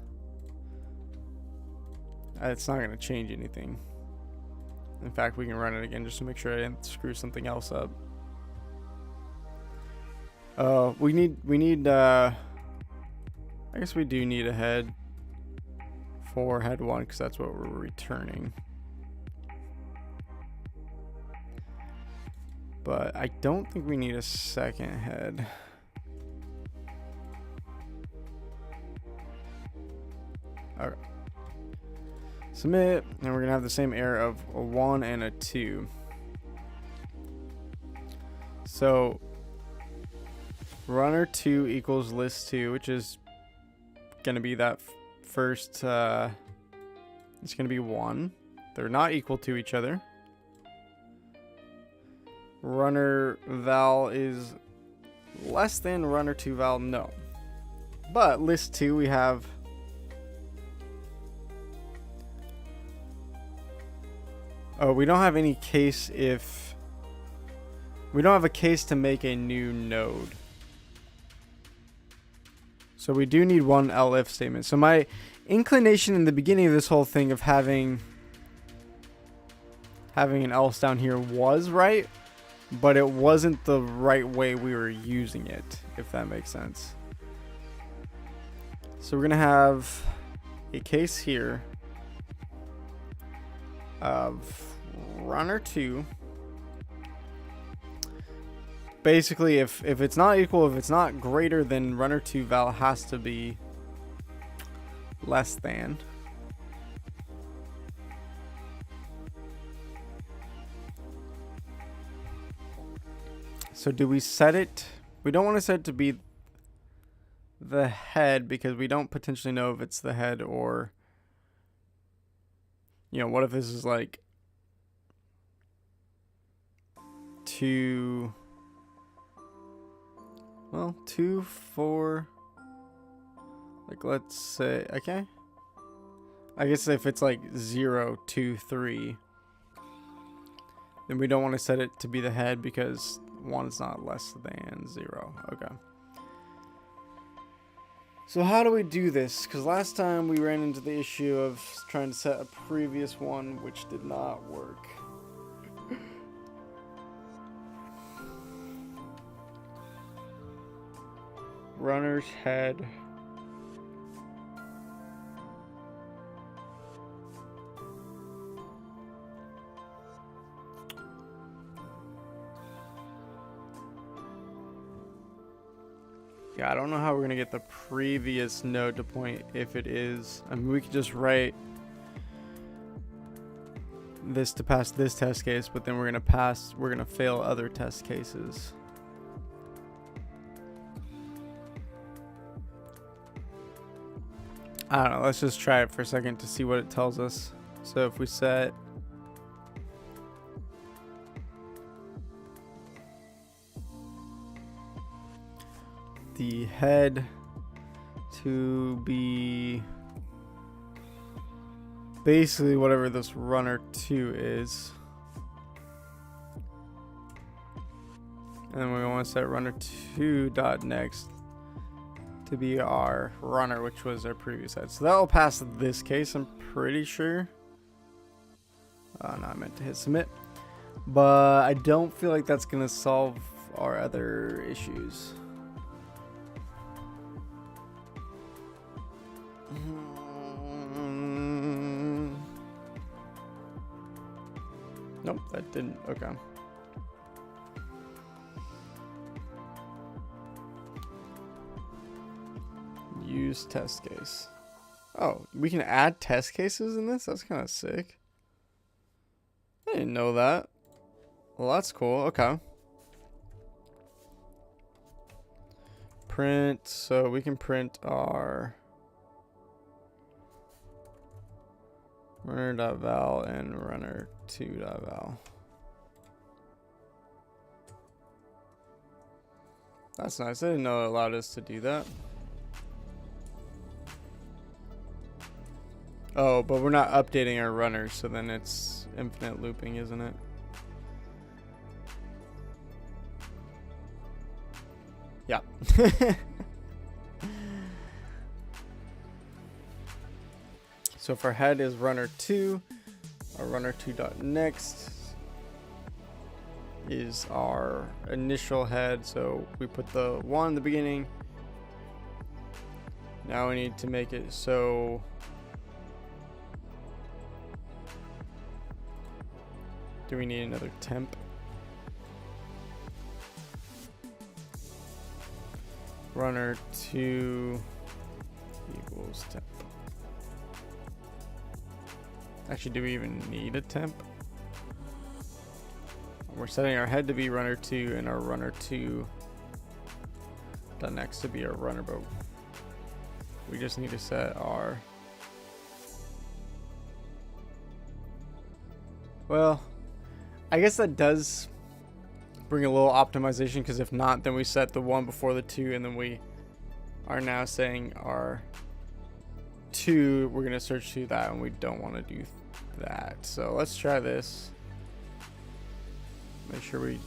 It's not going to change anything. In fact, we can run it again just to make sure I didn't screw something else up. We need I guess we do need a head for head 1 because that's what we're returning. But I don't think we need a second head. Okay. Submit, and we're gonna have the same error of a 1 and a 2. So runner 2 equals list 2, which is gonna be that first. It's gonna be 1. They're not equal to each other. Runner val is less than runner 2 val, no. But list 2 we have. Oh, we don't have any case if we don't have a case to make a new node. So we do need one elif statement. So my inclination in the beginning of this whole thing of having an else down here was right, but it wasn't the right way we were using it, if that makes sense. So we're gonna have a case here of runner 2. Basically, if it's not equal, if it's not greater than runner 2 val has to be less than. So do we set it? We don't want to set it to be the head because we don't potentially know if it's the head or, you know, what if this is like 2, 4, like let's say, okay. I guess if it's like 0, 2, 3, then we don't want to set it to be the head because 1 is not less than 0. Okay. So how do we do this? Because last time we ran into the issue of trying to set a previous one, which did not work. Runner's head. Yeah, I don't know how we're gonna get the previous node to point if it is. I mean, we could just write this to pass this test case, but then we're gonna fail other test cases. I don't know, let's just try it for a second to see what it tells us. So if we set the head to be basically whatever this runner 2 is, and then we want to set runner 2 dot next to be our runner, which was our previous head. So that will pass this case, I'm pretty sure. No, I meant to hit submit, but I don't feel like that's gonna solve our other issues. Nope, that didn't. Okay. Use test case. Oh, we can add test cases in this? That's kind of sick. I didn't know that. Well, that's cool. Okay. Print. So we can print our runner.val and runner2.val. That's nice. I didn't know it allowed us to do that. Oh, but we're not updating our runners, so then it's infinite looping, isn't it? Yeah. So if our head is runner2, our runner2.next is our initial head. So we put the 1 in the beginning. Now we need to make it so do we need another temp? Runner2 equals temp. Actually, do we even need a temp? We're setting our head to be runner2 and our runner2.next to be our runner, but we just need to set our... Well, I guess that does bring a little optimization, because if not, then we set the 1 before the 2, and then we are now saying our 2, we're going to search to that, and we don't want to do that. So let's try this. Make sure we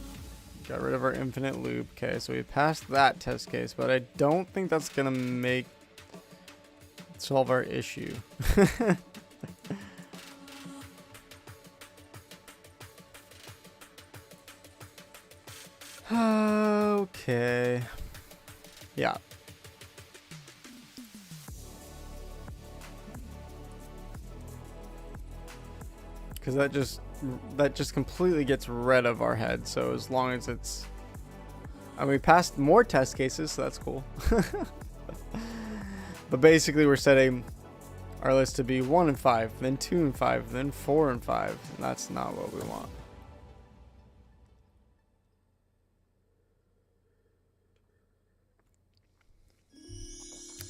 got rid of our infinite loop. Okay, so we passed that test case, but I don't think that's going to solve our issue. Okay. Yeah. Because that just completely gets rid of our head. So as long as it's, and we passed more test cases, so that's cool. But basically we're setting our list to be 1 and 5, then 2 and 5, then 4 and 5, and that's not what we want.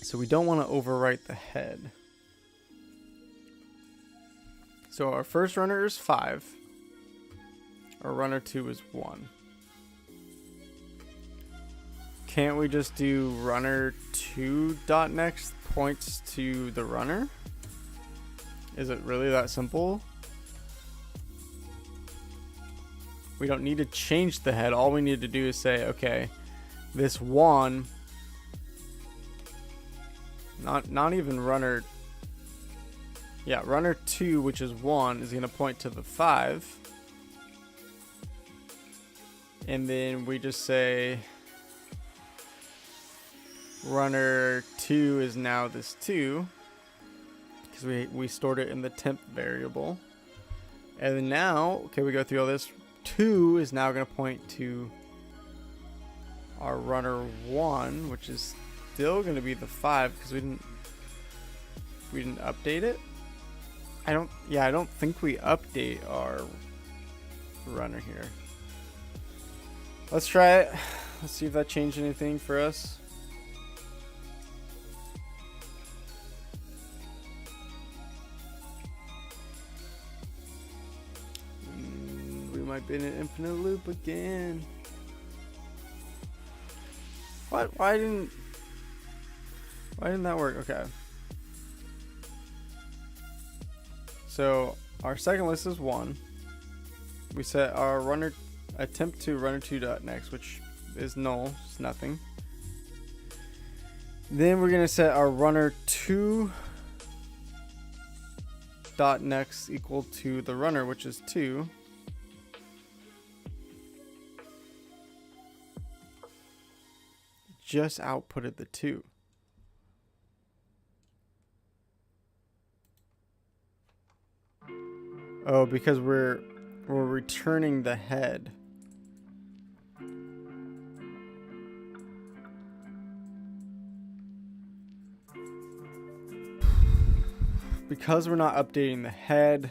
So we don't want to overwrite the head. So our first runner is 5. Our runner 2 is 1. Can't we just do runner2.next points to the runner? Is it really that simple? We don't need to change the head. All we need to do is say, okay, this 1, not even runner, yeah, runner 2, which is 1, is going to point to the 5. And then we just say runner 2 is now this 2, because we stored it in the temp variable. And then now, okay, we go through all this. 2 is now going to point to our runner 1, which is still going to be the 5, because we didn't update it. I don't think we update our runner here. Let's try it. Let's see if that changed anything for us. We might be in an infinite loop again. What? Why didn't that work? Okay. So our second list is 1. We set our runner attempt to runner2.next, which is null. It's nothing. Then we're gonna set our runner2.next equal to the runner, which is 2. Just outputted the 2. Oh, because we're returning the head. Because we're not updating the head,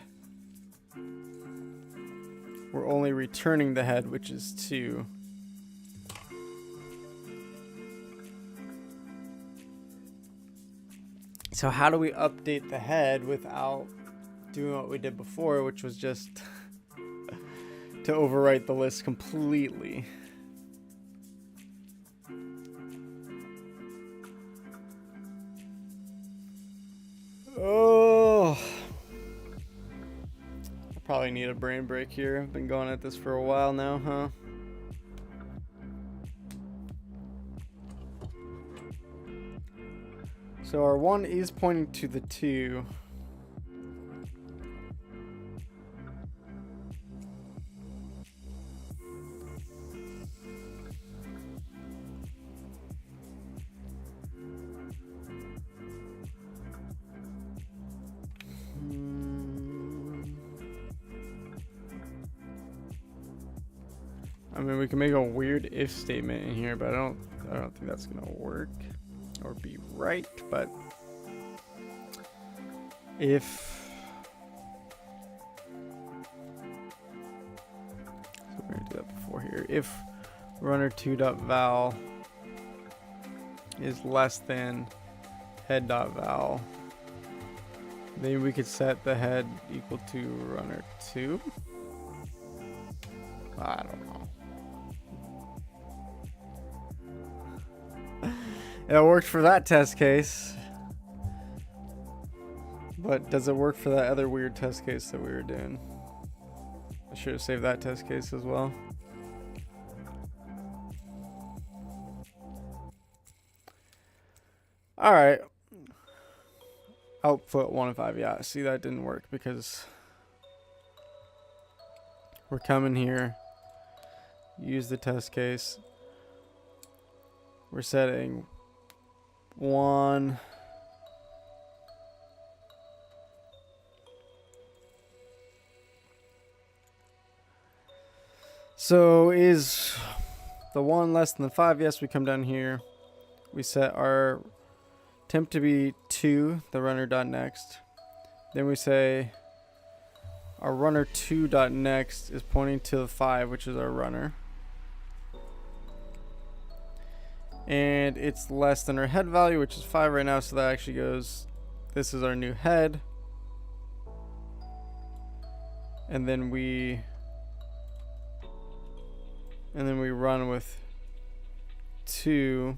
we're only returning the head, which is 2. So how do we update the head without doing what we did before, which was just to overwrite the list completely? Oh, I probably need a brain break here. I've been going at this for a while now, huh? So our 1 is pointing to the 2. I mean, we can make a weird if statement in here, but I don't think that's gonna work or be right. But if so, we're gonna do that before here. If runner2.val is less than head.val, then we could set the head equal to runner2. I don't know. It worked for that test case. But does it work for that other weird test case that we were doing? I should have saved that test case as well. Alright. Output 1 of 5. Yeah, see, that didn't work because we're coming here. Use the test case. We're setting 1. So is the 1 less than the 5? Yes, we come down here. We set our temp to be 2, the runner.next. Then we say our runner2.next is pointing to the 5, which is our runner. And it's less than our head value, which is 5 right now, so that actually goes, this is our new head. And then we run with 2.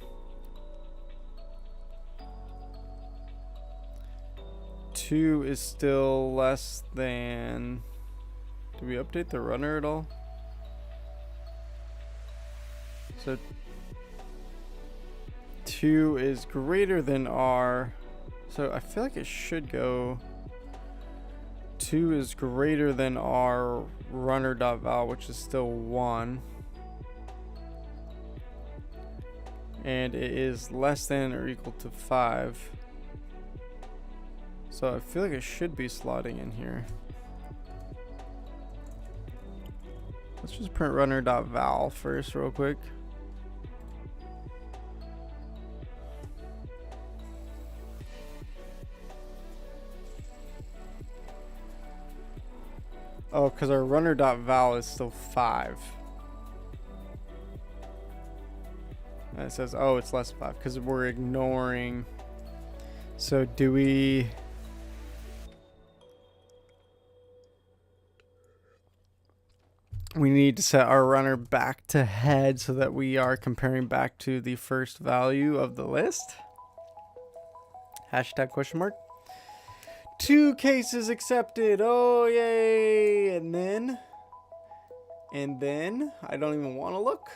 2 is still less than, do we update the runner at all? So 2 is greater than our, so I feel like it should go 2 is greater than our runner.val, which is still 1, and it is less than or equal to 5. So I feel like it should be slotting in here. Let's just print runner.val first real quick. Oh, because our runner.val is still 5. And it says, oh, it's less 5 because we're ignoring. So do we... We need to set our runner back to head so that we are comparing back to the first value of the list. Hashtag question mark. 2 cases accepted. Oh, yay. And then I don't even want to look.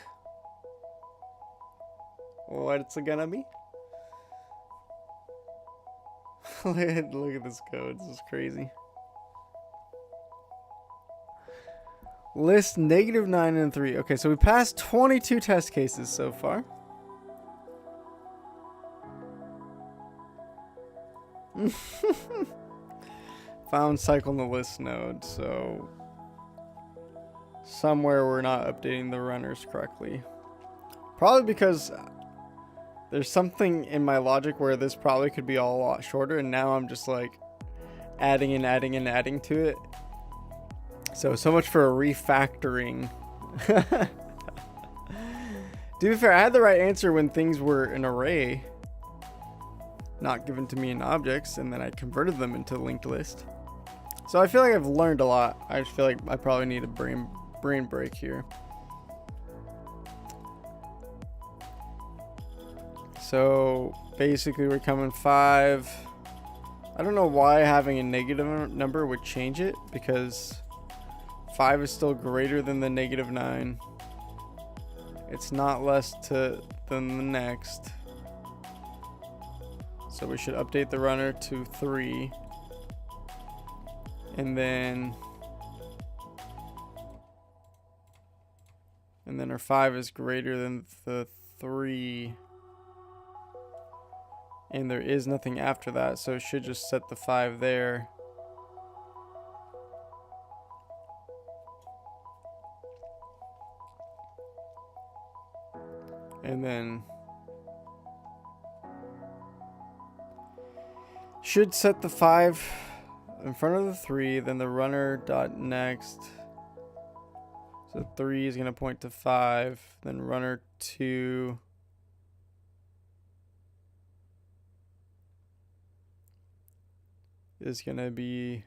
What's it gonna be? Look at this code. This is crazy. List -9 and 3. Okay, so we passed 22 test cases so far. Found cycle in the list node, so somewhere we're not updating the runners correctly. Probably because there's something in my logic where this probably could be all a lot shorter, and now I'm just like adding and adding and adding to it. So much for a refactoring. To be fair, I had the right answer when things were an array, not given to me in objects, and then I converted them into linked list. So I feel like I've learned a lot. I just feel like I probably need a brain break here. So basically we're coming 5. I don't know why having a negative number would change it, because 5 is still greater than the -9. It's not less than the next. So we should update the runner to 3. And then our 5 is greater than the 3. And there is nothing after that, so it should just set the 5 there. And then should set the 5 in front of the 3, then the runner dot next. So 3 is going to point to 5, then runner 2 is going to be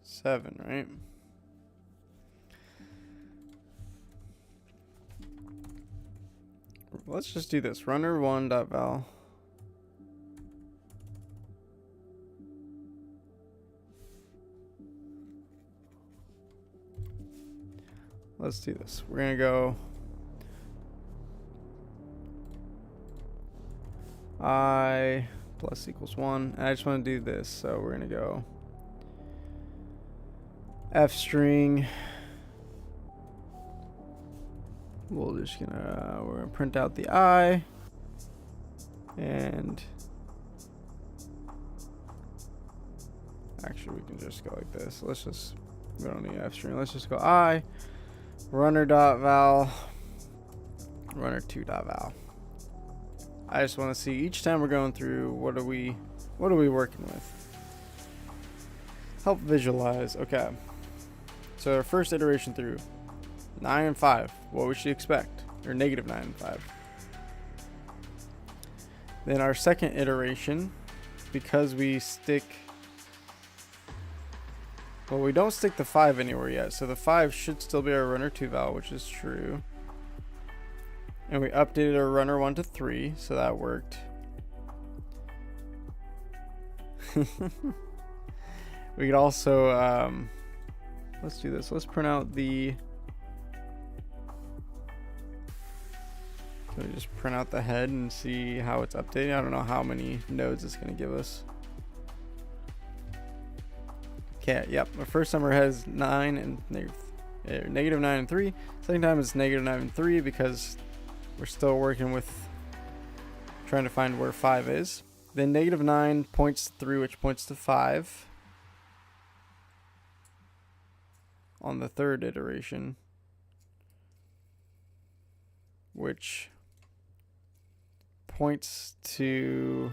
7, right? Let's just do this. Runner 1 dot val. Let's do this. We're gonna go I plus equals 1. And I just want to do this, so we're gonna go f string. We're gonna print out the I, and actually we can just go like this. We don't need f string. Let's just go I runner dot val runner 2 dot val. I just want to see each time we're going through what are we working with. Help visualize. Okay. So our first iteration through 9 and 5, what we should expect, or -9 and 5. Then our second iteration, because we don't stick the 5 anywhere yet, so the 5 should still be our runner 2 val, which is true. And we updated our runner 1 to 3, so that worked. We could also, let's do this. Let's print out the, so just print out the head and see how it's updating. I don't know how many nodes it's going to give us. Okay, yep. The first time our head is 9 and -9 and 3. Second time is -9 and 3 because we're still working with trying to find where 5 is. Then -9 points through, which points to 5 on the third iteration, which points to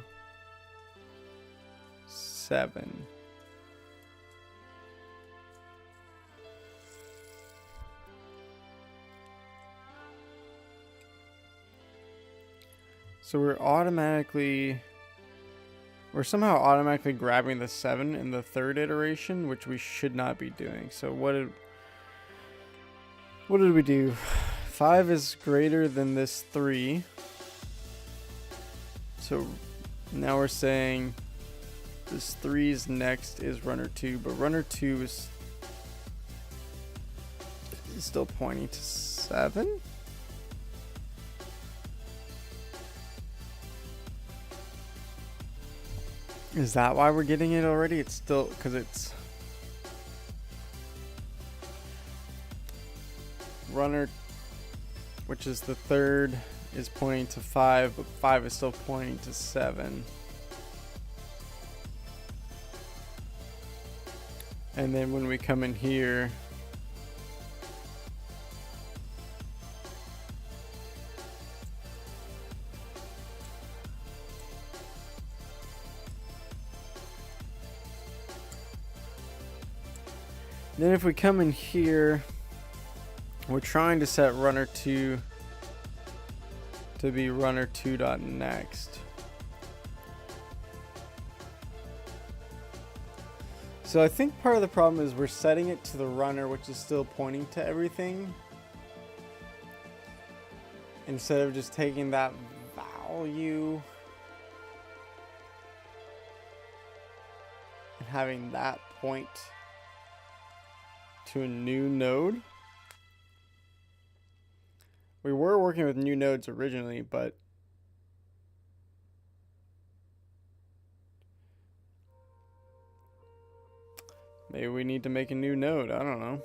7. So we're somehow automatically grabbing the 7 in the third iteration, which we should not be doing. So what did we do? 5 is greater than this 3. So now we're saying this 3's next is runner 2, but runner 2 is still pointing to 7. Is that why we're getting it already? It's still because it's runner, which is the third, is pointing to 5, but 5 is still pointing to 7. And then when we come in here, Then if we come in here, we're trying to set runner2 to be runner2.next. So I think part of the problem is we're setting it to the runner, which is still pointing to everything, instead of just taking that value and having that point to a new node. We were working with new nodes originally, but maybe we need to make a new node. I don't know.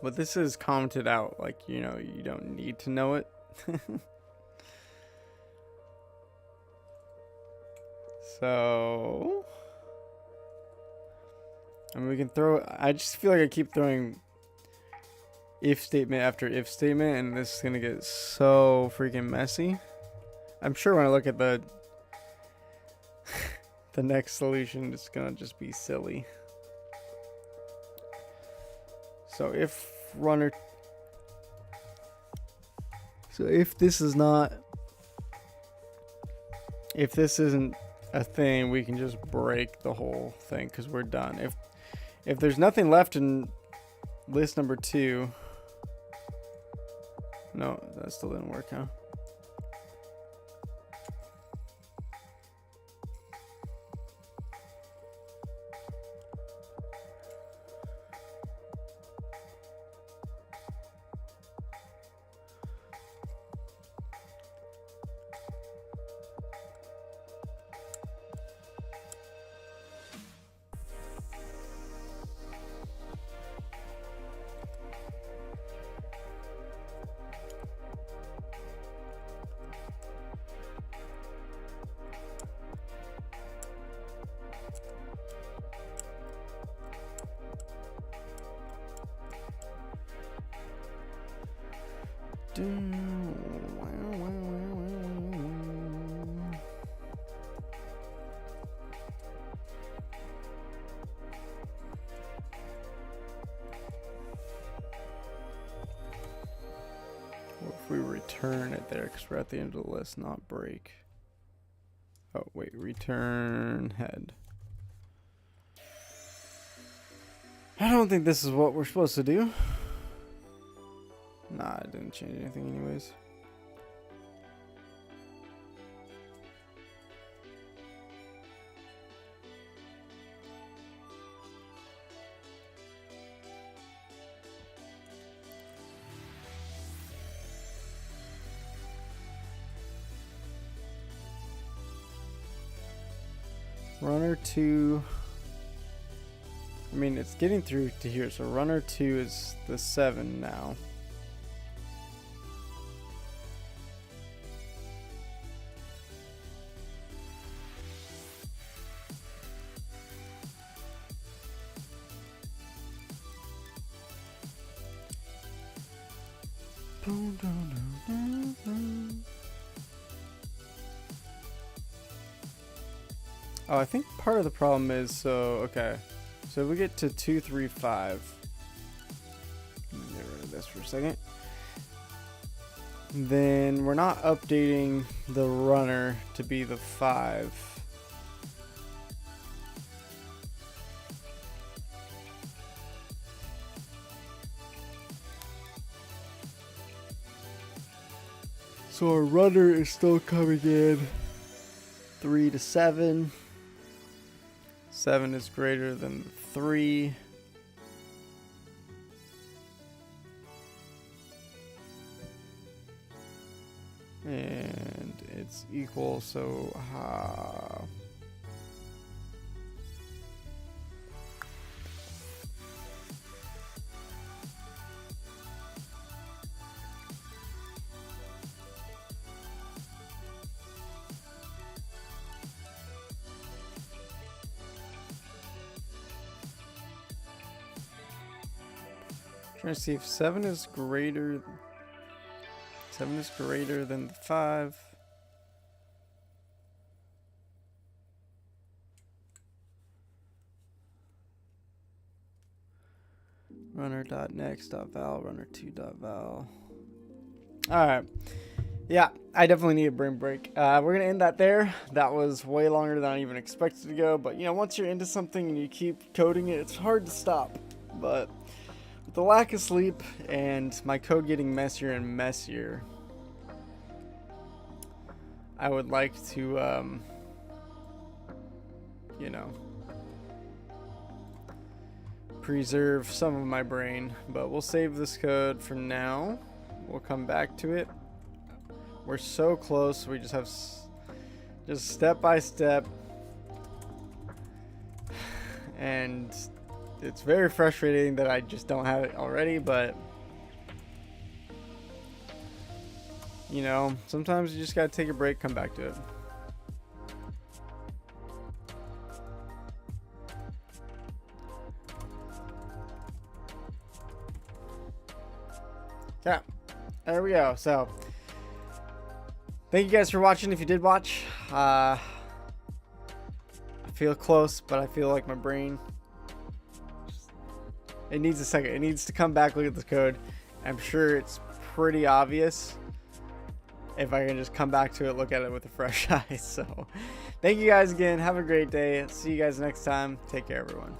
But this is commented out, like, you know, you don't need to know it. So, I mean, we can throw, I just feel like I keep throwing if statement after if statement, and this is going to get so freaking messy. I'm sure when I look at the the next solution, it's going to just be silly. So if runner, so if this is not, if this isn't a thing, we can just break the whole thing because we're done. If there's nothing left in list number 2, no, that still didn't work, huh? What if we return it there because we're at the end of the list, not break? Oh, wait, return head. I don't think this is what we're supposed to do. Nah, it didn't change anything anyways. Runner 2. I mean, it's getting through to here, so runner 2 is the 7 now. Oh, I think part of the problem is, so, okay. So we get to 2, 3, 5. Let me get rid of this for a second. Then we're not updating the runner to be the 5. So our runner is still coming in 3 to 7. 7 is greater than 3. And it's equal, so trying to see if 7 is greater than 5. runner.next.val, runner2.val. Alright. Yeah, I definitely need a brain break. We're going to end that there. That was way longer than I even expected to go. But, you know, once you're into something and you keep coding it, it's hard to stop. But with the lack of sleep and my code getting messier and messier, I would like to, you know, preserve some of my brain. But we'll save this code for now. We'll come back to it. We're so close. We just have just step by step, and it's very frustrating that I just don't have it already. But you know, sometimes you just gotta take a break, come back to it. Yeah, there we go. So thank you guys for watching. If you did watch, I feel close, but I feel like my brain, it needs a second. It needs to come back, look at the code. I'm sure it's pretty obvious if I can just come back to it, look at it with a fresh eye. So thank you guys again. Have a great day. See you guys next time. Take care, everyone.